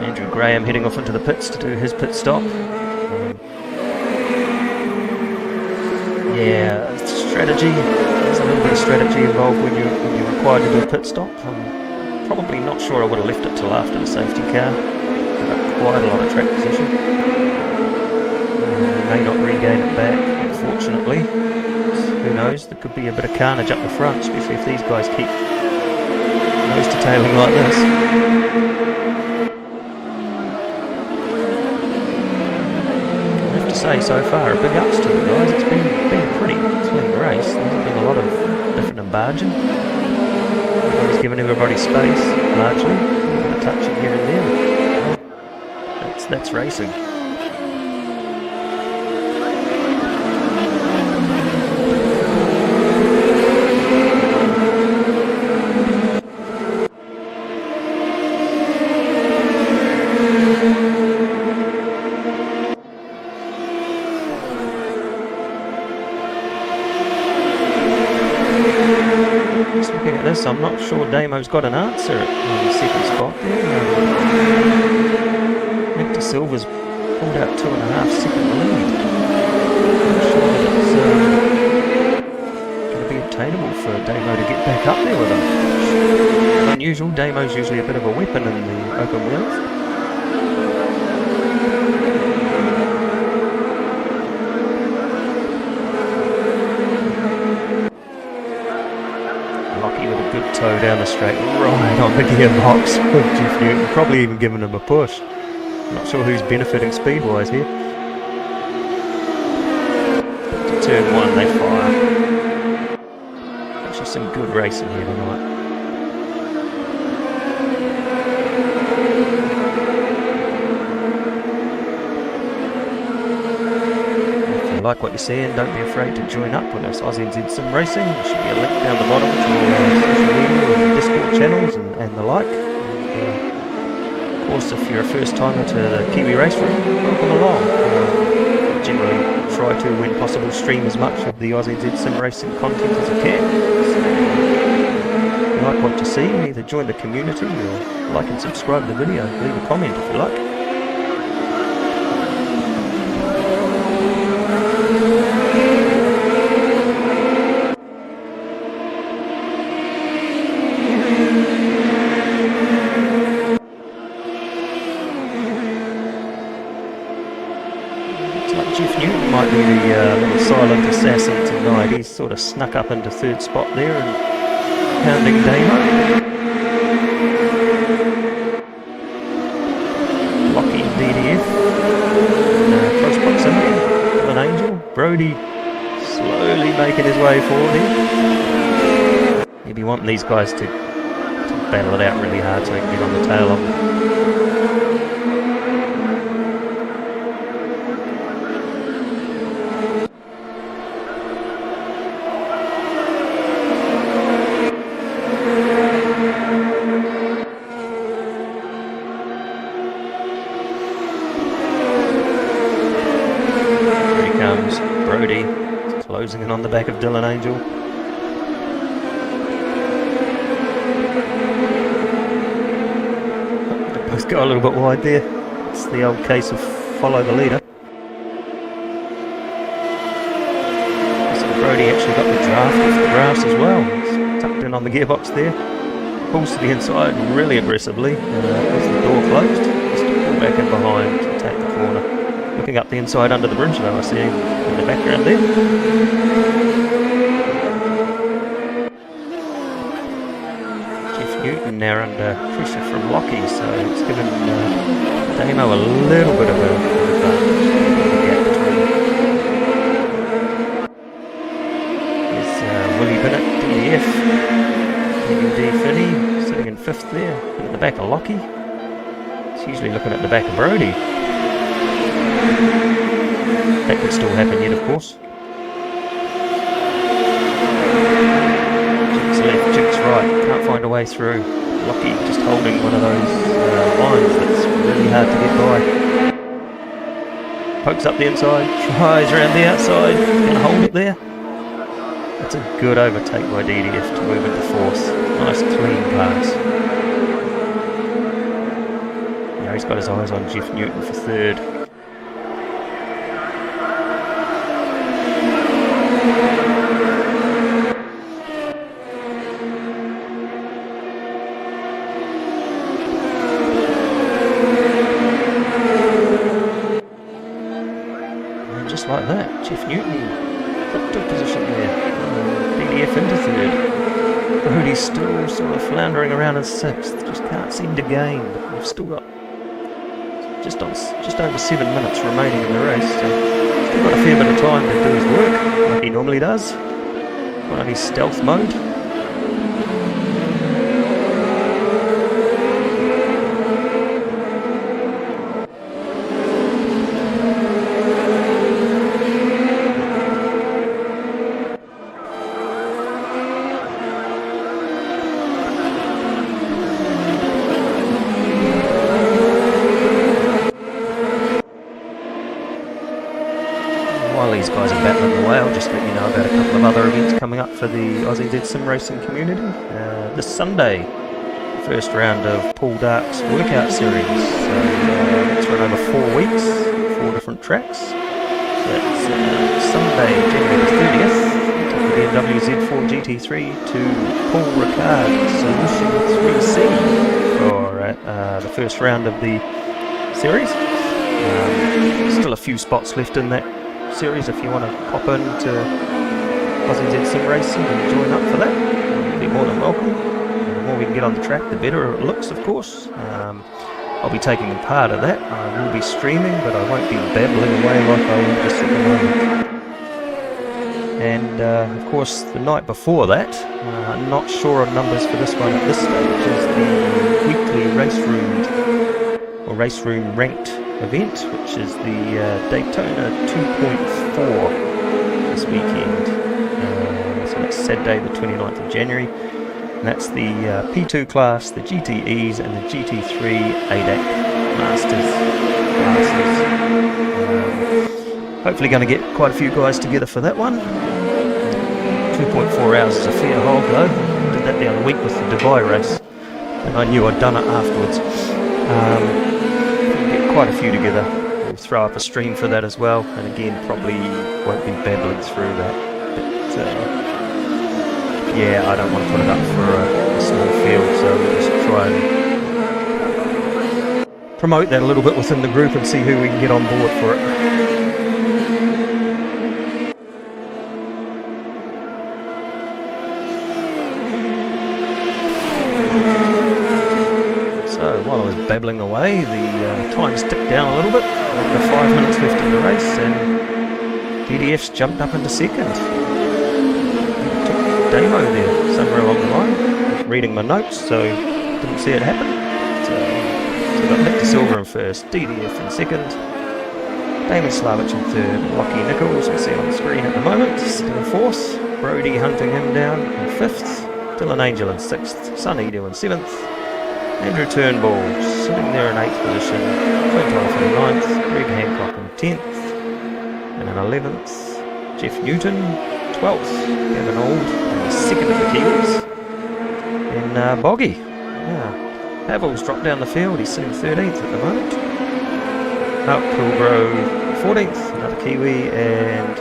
Andrew Graham heading off into the pits to do his pit stop. Yeah, strategy. There's a little bit of strategy involved when you're required to do a pit stop. I'm probably not sure I would have left it till after the safety car. Got quite a lot of track position. May not regain it back, unfortunately. Who knows, there could be a bit of carnage up the front, especially if these guys keep nose to tailing like this. I have to say, so far, a big ups to the guys. It's been a pretty clean race. There's been a lot of different embarging. Everybody's given everybody space, largely. A bit of touching here and there. That's racing. Looking at this, I'm not sure Damo's got an answer on the second spot there. Nick De Silva's pulled out 2.5 second lead. I'm not sure that it's going to be obtainable for Damo to get back up there with him. Unusual, Damo's usually a bit of a weapon in the open wheels. Toe down the straight, right on the gearbox with Jeff Newton, probably even giving him a push. Not sure who's benefiting speed-wise here. To turn one, they fire. Actually some good racing here tonight. If you like what you're seeing, don't be afraid to join up with us, AusNZ Simracing. There should be a link down the bottom to all our social media and Discord channels and the like. And, of course, if you're a first timer to the Kiwi Raceroom, welcome along. We generally try to, when possible, stream as much of the AusNZ Simracing content as I can. So, if you like what you see, either join the community or like and subscribe to the video. Leave a comment if you like. Jeff Newton might be the little silent assassin tonight. He's sort of snuck up into third spot there and pounding Damo. Lockie DDF. Close proximity. An Angel. Brody slowly making his way forward here. You'd be wanting these guys to battle it out really hard so he can get on the tail of them. closing in on the back of Dylan Angel. Both go a little bit wide there. It's the old case of follow the leader. So Brody actually got the draft off the grass as well. It's tucked in on the gearbox there. Pulls to the inside really aggressively. With the door closed, just to pull back in behind to take the corner. Looking up the inside under the bridge though, I see him in the background there. Newton now under pressure from Lockie, so it's given Damo a little bit of a gap between. There's Willie Bennett, DDF, D Finney, sitting in 5th there, at the back of Lockie. It's usually looking at the back of Brody. That could still happen yet, of course. Left, Jig's right, can't find a way through. Lockie just holding one of those lines that's really hard to get by. Pokes up the inside, tries around the outside, gonna hold it there. That's a good overtake by DDF to move into 4th. Nice clean pass. Now he's got his eyes on Jeff Newton for 3rd. Like that, Jeff Newton up to position there, DDF into 3rd. Brody's still sort of floundering around in 6th, just can't seem to gain, but we've still got just over 7 minutes remaining in the race, so still got a fair bit of time to do his work, like he normally does, on his stealth mode. While these guys are battling away, I'll just let you know about a couple of other events coming up for the AusNZ Simracing community. This Sunday, first round of Paul Dark's workout series. So that's run over 4 weeks, 4 different tracks. That's Sunday, January the 30th, the BMW Z4 Gt3 to Paul Ricard Solution 3C for the first round of the series. Still a few spots left in that series if you want to pop into AusNZ Simracing and join up for that. You'll be more than welcome. The more we can get on the track, the better it looks, of course. I'll be taking a part of that. I will be streaming, but I won't be babbling away like I will just at the moment. And of course, the night before that, I'm not sure on numbers for this one at this stage, is the weekly race room ranked event, which is the Daytona 2.4 this weekend. So that's Saturday the 29th of January, and that's the P2 class, the GTEs and the GT3 ADAC Masters classes. Hopefully going to get quite a few guys together for that one. 2.4 hours is a fair hog though. Did that the other week with the Dubai race, and I knew I'd done it afterwards. Quite a few together. We'll throw up a stream for that as well, and again probably won't be babbling through that, but yeah, I don't want to put it up for a small field, so we'll just try and promote that a little bit within the group and see who we can get on board for it. While I was babbling away, the times ticked down a little bit. Under 5 minutes left in the race, and DDF's jumped up into 2nd. Took Damo there, somewhere along the line. I was reading my notes, so didn't see it happen. So got Nick De Silva in 1st, DDF in 2nd, Damon Slavich in 3rd, Lockie Nichols, we see on the screen at the moment, sitting in 4th, Brody hunting him down in 5th, Dylan Angel in 6th, Sonny Edo in 7th, Andrew Turnbull sitting there in 8th position, Clint Oliver in 9th, Greg Hancock in 10th, and in 11th, Jeff Newton, 12th. Gavin Old, 2nd of the Kiwis. And Boggy. Havel's dropped down the field, he's sitting 13th at the moment. Mark Pilbro, 14th, another Kiwi, and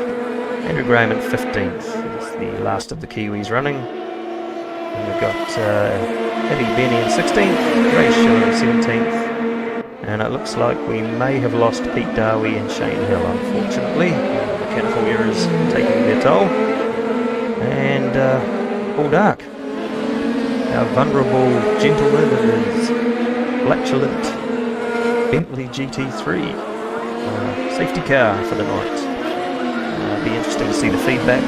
Andrew Graham in 15th. He's the last of the Kiwis running. And we've got Eddie Benny in 16th, Ray Schiller in 17th. And it looks like we may have lost Pete Darby and Shane Hill, unfortunately. Mechanical errors taking their toll. And all dark. Our vulnerable gentleman is flatulent Bentley Gt3 safety car for the night. Be interesting to see the feedback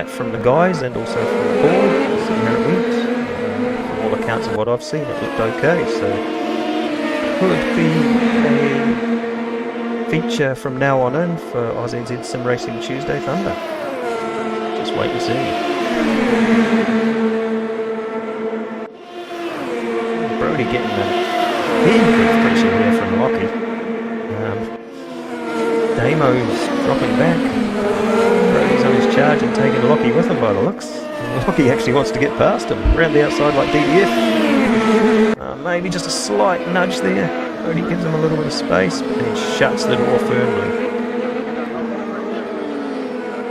from the guys and also from Paul. See how it went. From all accounts of what I've seen, it looked okay. So could be a feature from now on in for AusNZ Simracing Tuesday Thunder. Just wait and see. Brody getting the head pressure here from Lockie. Damo's dropping back. Brody's on his charge and taking Lockie with him by the looks. Lockie actually wants to get past him, around the outside like DDF. Maybe just a slight nudge there. Brody gives him a little bit of space, but then shuts the door firmly.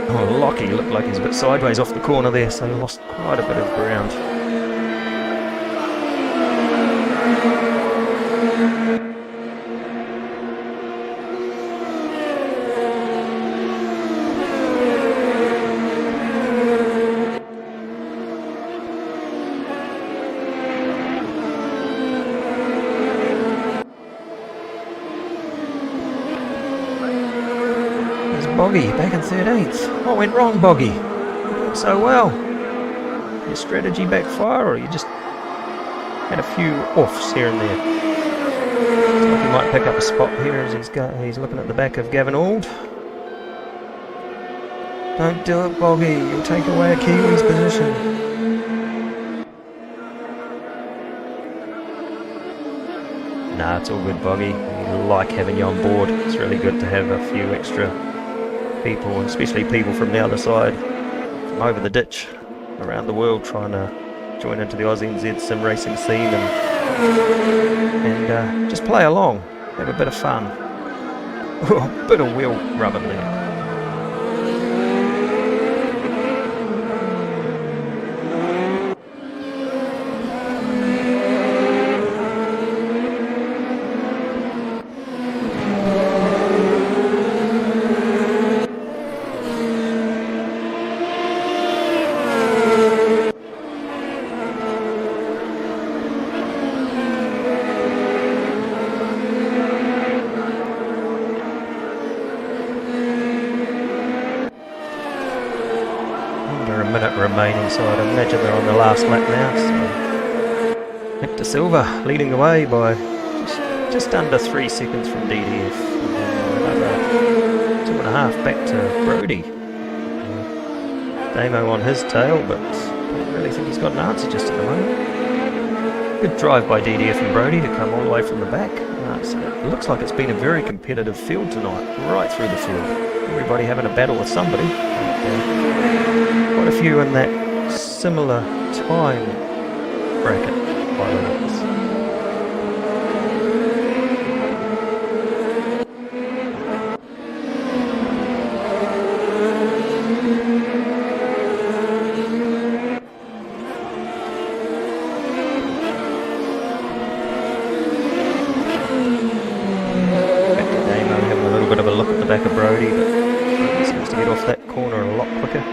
Oh, Lockie looked like he's a bit sideways off the corner there, so he lost quite a bit of ground. Boggy back in 13th. What went wrong, Boggy? You're doing so well. Your strategy backfire, or you just had a few offs here and there? Looks like he might pick up a spot here as he's looking at the back of Gavin Auld. Don't do it, Boggy. You'll take away a Kiwi's position. Nah, it's all good, Boggy. We like having you on board. It's really good to have a few extra people, and especially people from the other side, from over the ditch, around the world, trying to join into the AusNZ Simracing scene and just play along, have a bit of fun. A bit of wheel rubbing there. Remaining, so I'd imagine they're on the last lap now. So Victor Silva leading the way by just under 3 seconds from DDF. Another 2.5 back to Brody. Damo on his tail, but I don't really think he's got an answer just at the moment. Good drive by DDF and Brody to come all the way from the back. So it looks like it's been a very competitive field tonight, right through the field. Everybody having a battle with somebody. Quite a few in that similar time bracket by the looks. Back to Damo having a little bit of a look at the back of Brody, but he seems to get off that corner a lot quicker.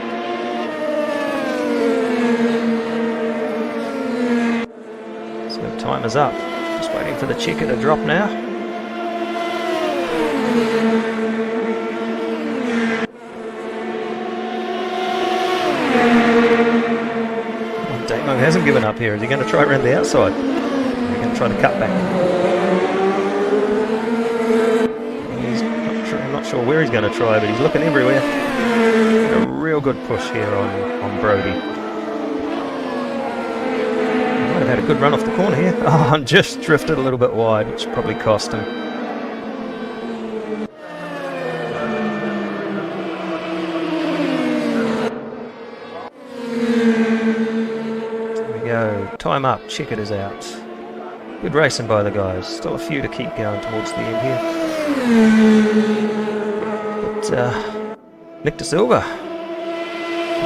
Time is up. Just waiting for the checker to drop now. Well, Damo hasn't given up here. Is he going to try around the outside? Is he going to try to cut back? I'm not sure where he's going to try, but he's looking everywhere. A real good push here on Brody. Had a good run off the corner here. Oh, and just drifted a little bit wide, which probably cost him. time up. Check it is out. Good racing by the guys. Still a few to keep going towards the end here. But Nick De Silva,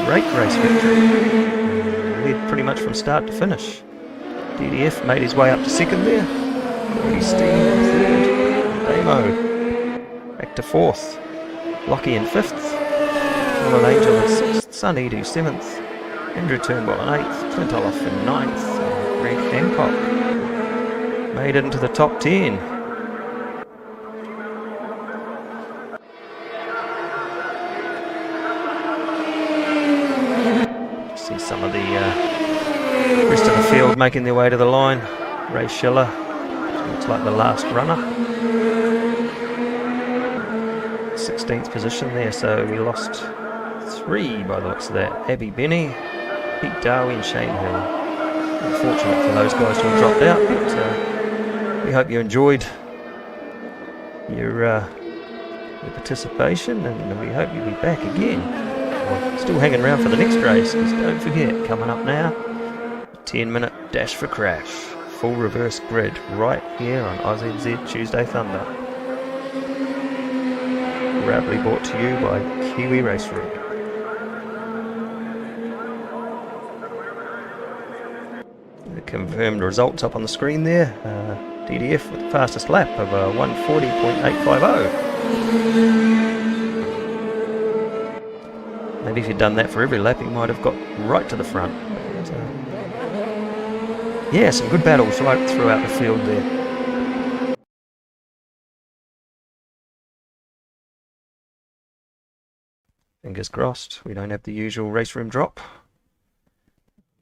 great race victory. Led pretty much from start to finish. DDF made his way up to second there. Esteemed third. Damo back to fourth. Lockie in fifth. An Angel in sixth. Sun Edu 7th. Andrew Turnbull in 8th. Clint Olaf in 9th. Greg Hancock made it into the top 10. See some of the rest of the field making their way to the line. Ray Schiller looks like the last runner. 16th position there, so we lost 3 by the looks of that. Abby Benny, Pete Darwin, Shane Hill. Unfortunate for those guys to have dropped out, but we hope you enjoyed your participation, and we hope you'll be back again. We're still hanging around for the next race, because don't forget, coming up now, 10-minute dash for crash. Full reverse grid right here on AusNZ Tuesday Thunder. Proudly brought to you by Kiwi Raceroom. The confirmed results up on the screen there. DDF with the fastest lap of 1:40.850. Maybe if you'd done that for every lap, you might have got right to the front. But, yeah, some good battles right throughout the field there. Fingers crossed, we don't have the usual race room drop.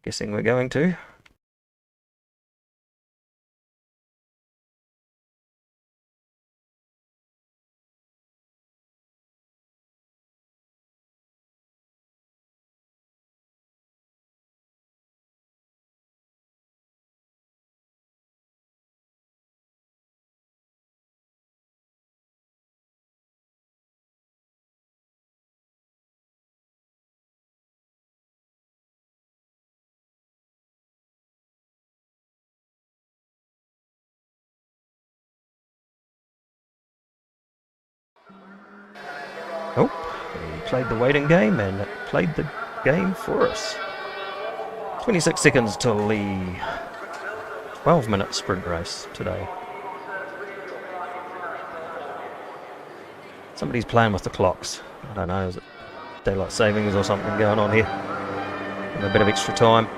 Guessing we're going to. Oh, we played the waiting game and it played the game for us. 26 seconds till the 12-minute sprint race today. Somebody's playing with the clocks. I don't know, is it daylight savings or something going on here? And a bit of extra time.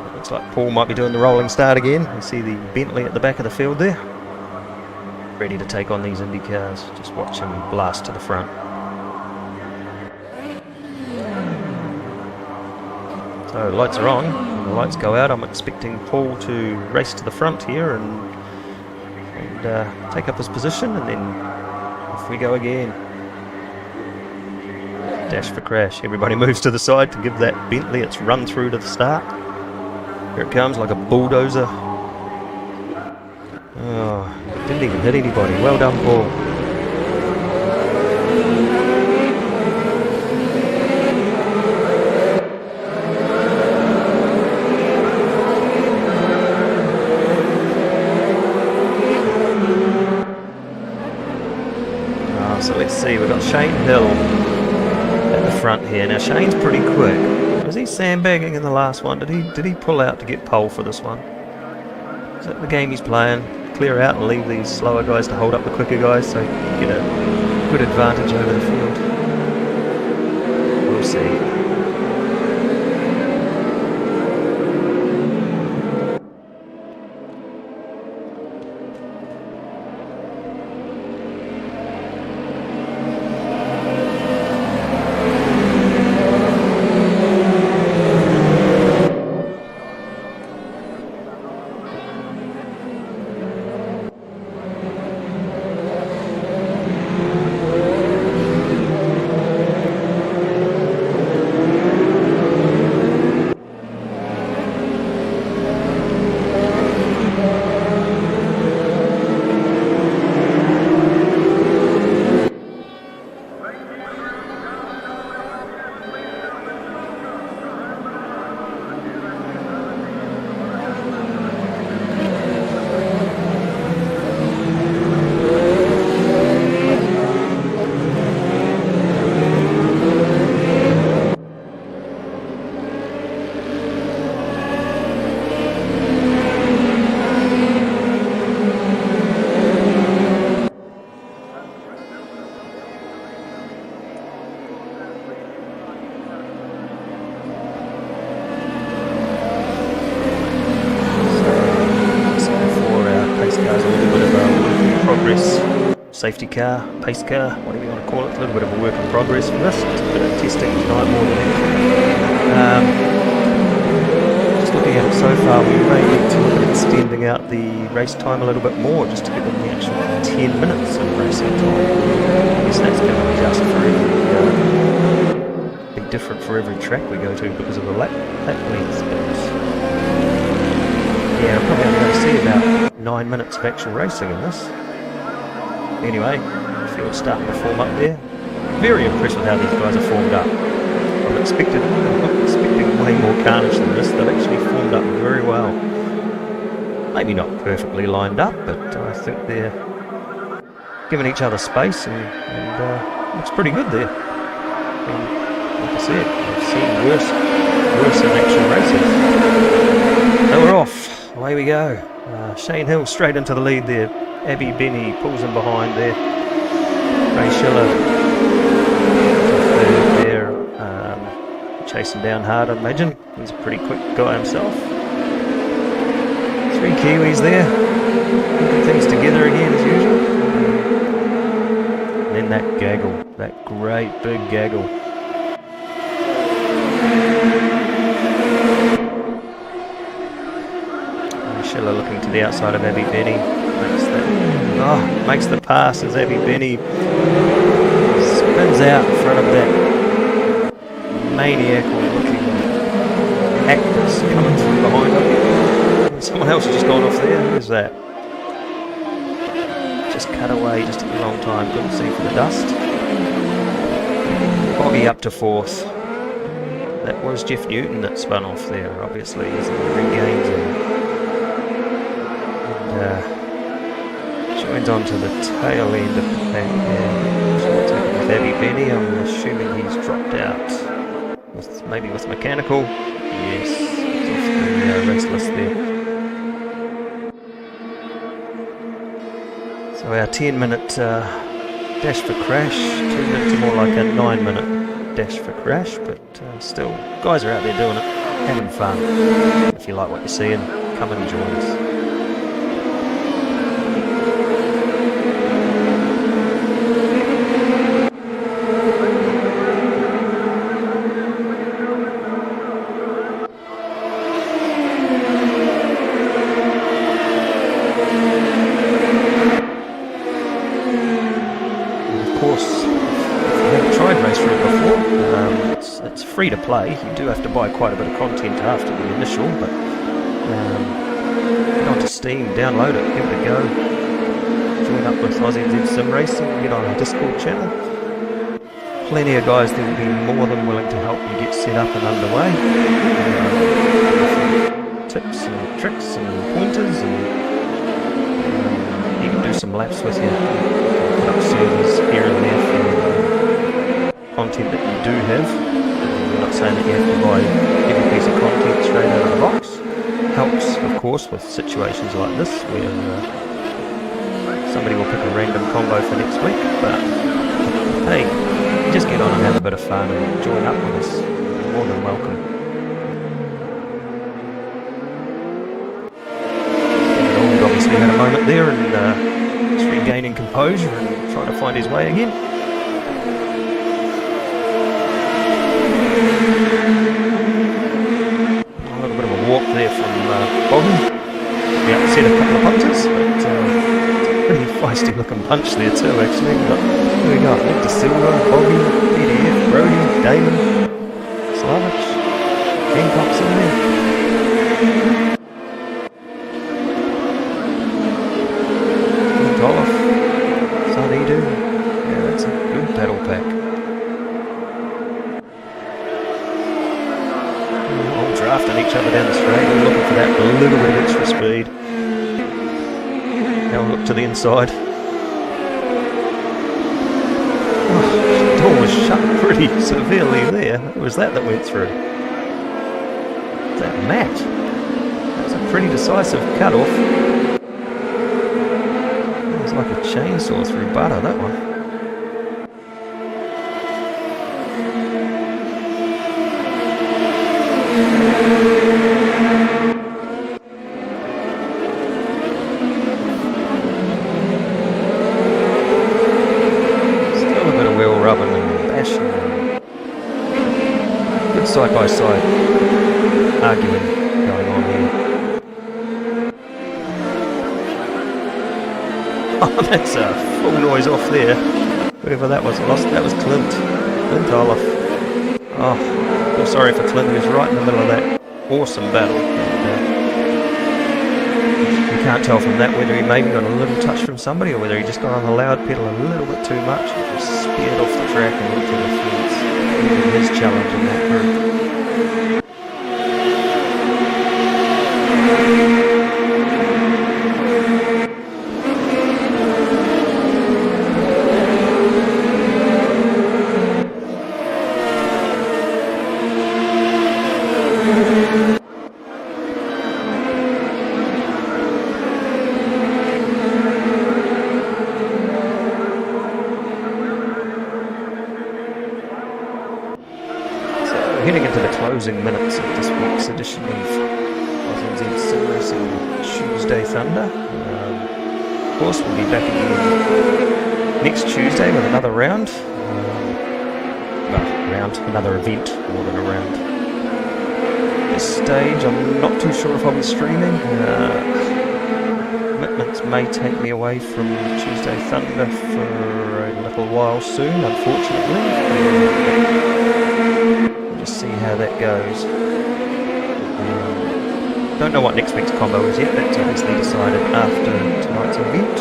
It looks like Paul might be doing the rolling start again. You see the Bentley at the back of the field there. Ready to take on these Indycars. Just watch him blast to the front. So lights are on, when the lights go out, I'm expecting Paul to race to the front here and take up his position, and then off we go again. Dash for crash. Everybody moves to the side to give that Bentley its run through to the start. Here it comes like a bulldozer. Oh, didn't even hit anybody. Well done, Paul. So let's see, we've got Shane Hill at the front here. Now Shane's pretty quick. Was he sandbagging in the last one? Did he pull out to get pole for this one? Is that the game he's playing? Clear out and leave these slower guys to hold up the quicker guys so you get a good advantage over the field. We'll see. safety car, pace car, whatever you want to call it. A little bit of a work in progress for this. Just a bit of testing tonight more than anything. Just looking at it so far, we may need to look at extending out the race time a little bit more, just to give them the actual 10 minutes of racing time. I guess that's going to adjust for be different for every track we go to because of the lap lengths. Yeah, I'm probably only going to see about 9 minutes of actual racing in this. Anyway, the field's starting to form up there. Very impressed with how these guys are formed up. I'm expecting way more carnage than this. They've actually formed up very well. Maybe not perfectly lined up, but I think they're giving each other space and looks pretty good there. Like I said, I've seen worse in actual races. So we're off. Away we go. Shane Hill straight into the lead there. Abby Benny pulls him behind there. Ray Schiller there, chasing down hard, I imagine. He's a pretty quick guy himself. 3 Kiwis there, keeping things together again as usual. And then that gaggle, that great big gaggle. Schiller looking to the outside of Abby Benny. Makes the pass as Abby Benny spins out in front of that maniacal looking actress coming from behind him. Someone else has just gone off there. Who's that? Just cut away just at the wrong time. Couldn't see for the dust. Boggy up to 4th. That was Jeff Newton that spun off there. Obviously, he's in the regains and joins on to the tail end of the pack with Abby Benny. I'm assuming he's dropped out. Maybe with mechanical. Yes, he's off the race list there. So our 10-minute dash for crash turned into more like a 9-minute dash for crash, but still, guys are out there doing it, having fun. If you like what you're seeing, come and join us. It's free to play. You do have to buy quite a bit of content after the initial, but get onto Steam, download it, give it a go. Join up with AusNZ Simracing, get on our Discord channel. Plenty of guys that will be more than willing to help you get set up and underway. Tips and tricks and pointers, and even do some laps with you. Put up servers here and there for content that you do have. I'm not saying that you have to buy every piece of content straight out of the box. Helps, of course, with situations like this where somebody will pick a random combo for next week, but hey, just get on and have a bit of fun and join up with us. You're more than welcome. Old obviously had a moment there and just regaining composure and trying to find his way again. Walk there from Bogdan. We upset a couple of punches, but it's a pretty feisty looking punch there too actually. But here we go, Nick De Silva, Bogdan, PDF, Brody, Damon, Slavich, Hancock's in there. Dolph, Sanidu. Yeah, that's a good battle pack. Drafting each other down the straight, we're looking for that little bit of extra speed. Now we'll look to the inside. Oh, the door was shut pretty severely there. Who was that went through? Is that Matt? That's a pretty decisive cut-off. It was like a chainsaw through butter, that one. clash and good side-by-side arguing going on here. Oh, that's a full noise off there. Whoever that was, that was Clint Olaf. Oh, I'm sorry for Clint, he was right in the middle of that awesome battle. You can't tell from that whether he maybe got a little touch from somebody or whether he just got on the loud pedal a little bit too much and just speared off the track and into the fence. His challenge in that group. Heading into the closing minutes of this week's edition of AusNZ Simracing Tuesday Thunder. Of course, we'll be back again next Tuesday with another round. Another event more than a round. At this stage, I'm not too sure if I'll be streaming. Commitments may take me away from Tuesday Thunder for a little while soon, unfortunately. Just see how that goes. Don't know what next week's combo is yet. That's obviously decided after tonight's event.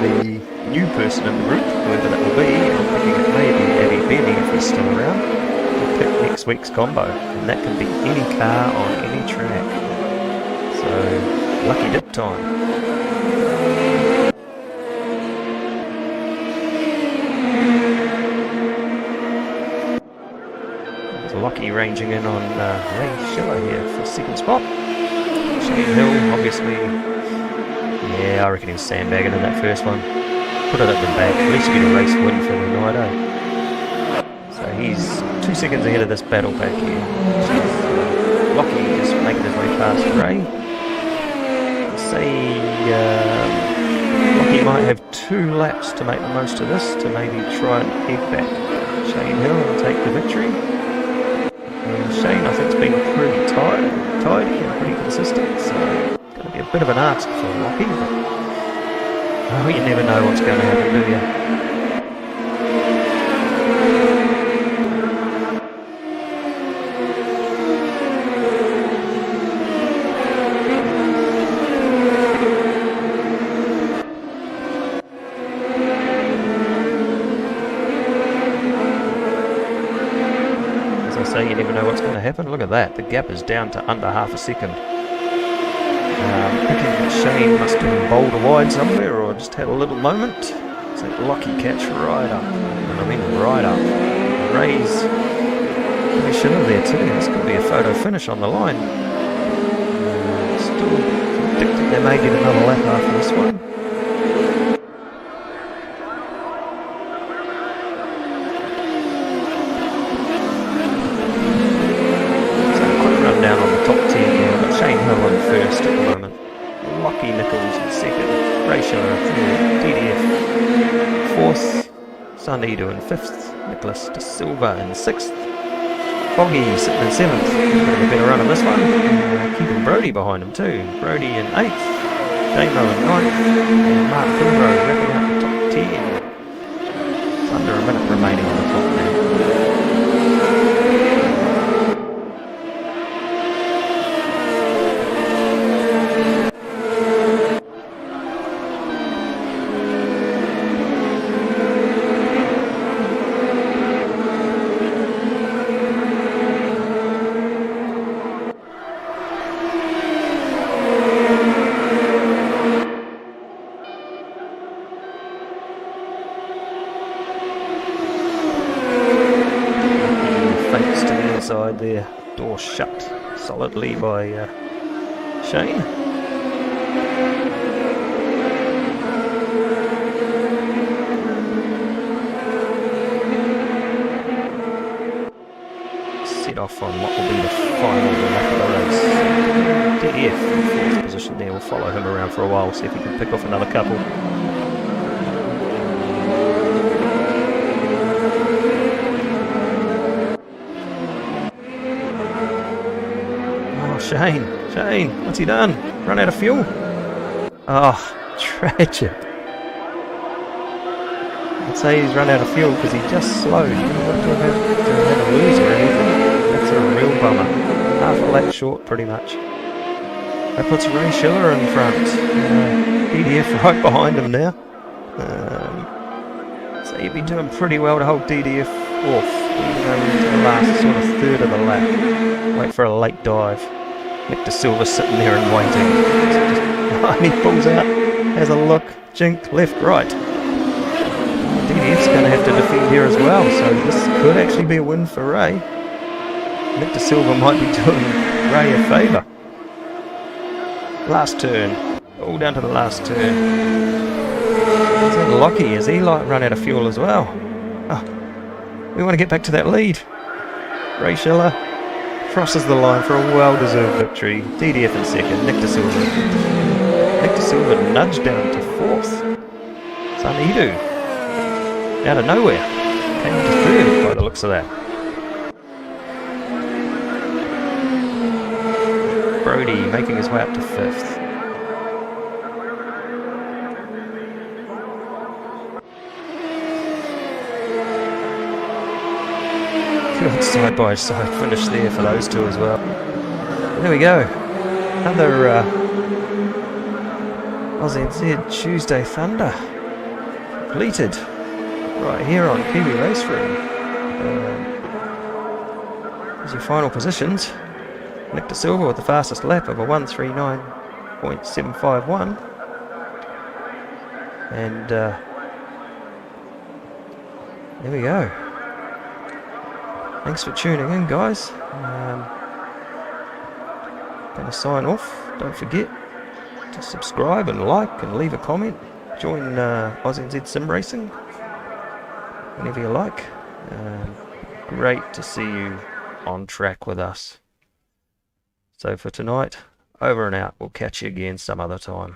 The new person in the group, whoever that will be, I'm thinking it may be Abby Benny if he's still around, will pick next week's combo, and that can be any car on any track. So lucky dip time. Lockie ranging in on Ray Schiller here for second spot. Shane Hill, obviously, yeah, I reckon he was sandbagging in that first one. Put it at the back, at least you get a race win for the night, eh? So he's 2 seconds ahead of this battle pack here. Lockie just making his way past Ray. Say Lockie might have 2 laps to make the most of this, to maybe try and head back Shane Hill and take the victory. Shane, I think, has been pretty tidy and pretty consistent, so it's going to be a bit of an ask for Lockie, but oh, you never know what's going to happen, do you? So you never know what's going to happen. Look at that, the gap is down to under half a second. Thinking Shane must have bowled a wide somewhere or just had a little moment. So Lockie catch right up, and I mean right up. Ray's pretty sure there too. This could be a photo finish on the line. Still predicting they may get another lap after this one. First at the moment, Lockie Nichols in second, Ray Schiller in third, DDF fourth, Sundido in fifth, Nicholas De Silva in sixth, Foggy sitting in seventh, a better run on this one, keeping Brody behind him too, Brody in eighth, Damo in ninth, and Mark Kimbrough wrapping up the top 10. It's under a minute remaining on the top now. Inside there, door shut solidly by Shane. Set off on what will be the final lap of the race. DF in fourth position there, we'll follow him around for a while, see if he can pick off another couple. Shane, what's he done? Run out of fuel? Oh, tragic. I'd say he's run out of fuel because he just slowed. He didn't want to have a lose or anything. That's a real bummer. Half a lap short, pretty much. That puts Ray Schiller in front. DDF right behind him now. So you'd be doing pretty well to hold DDF off. Even though into the last sort of third of the lap. Wait for a late dive. Nick De Silva sitting there and waiting. And he pulls out, has a look, jink, left, right. DDF's going to have to defend here as well, so this could actually be a win for Ray. Nick De Silva might be doing Ray a favour. Last turn, all down to the last turn. Is that Lockie? Has he run out of fuel as well? Oh, we want to get back to that lead. Ray Schiller crosses the line for a well-deserved victory. DDF in second, Nick De Silva. Nick De Silva nudged down to fourth. Sanidu, out of nowhere, came to third by the looks of that. Brody making his way up to fifth. Good side-by-side finish there for those two as well. There we go. Another AusNZ Tuesday Thunder completed right here on Kiwi Raceroom. There's your final positions. Nick De Silva with the fastest lap of a 1:39.751. And there we go. Thanks for tuning in, guys. Going to sign off. Don't forget to subscribe and like and leave a comment. Join AusNZ Simracing whenever you like. Great to see you on track with us. So for tonight, over and out. We'll catch you again some other time.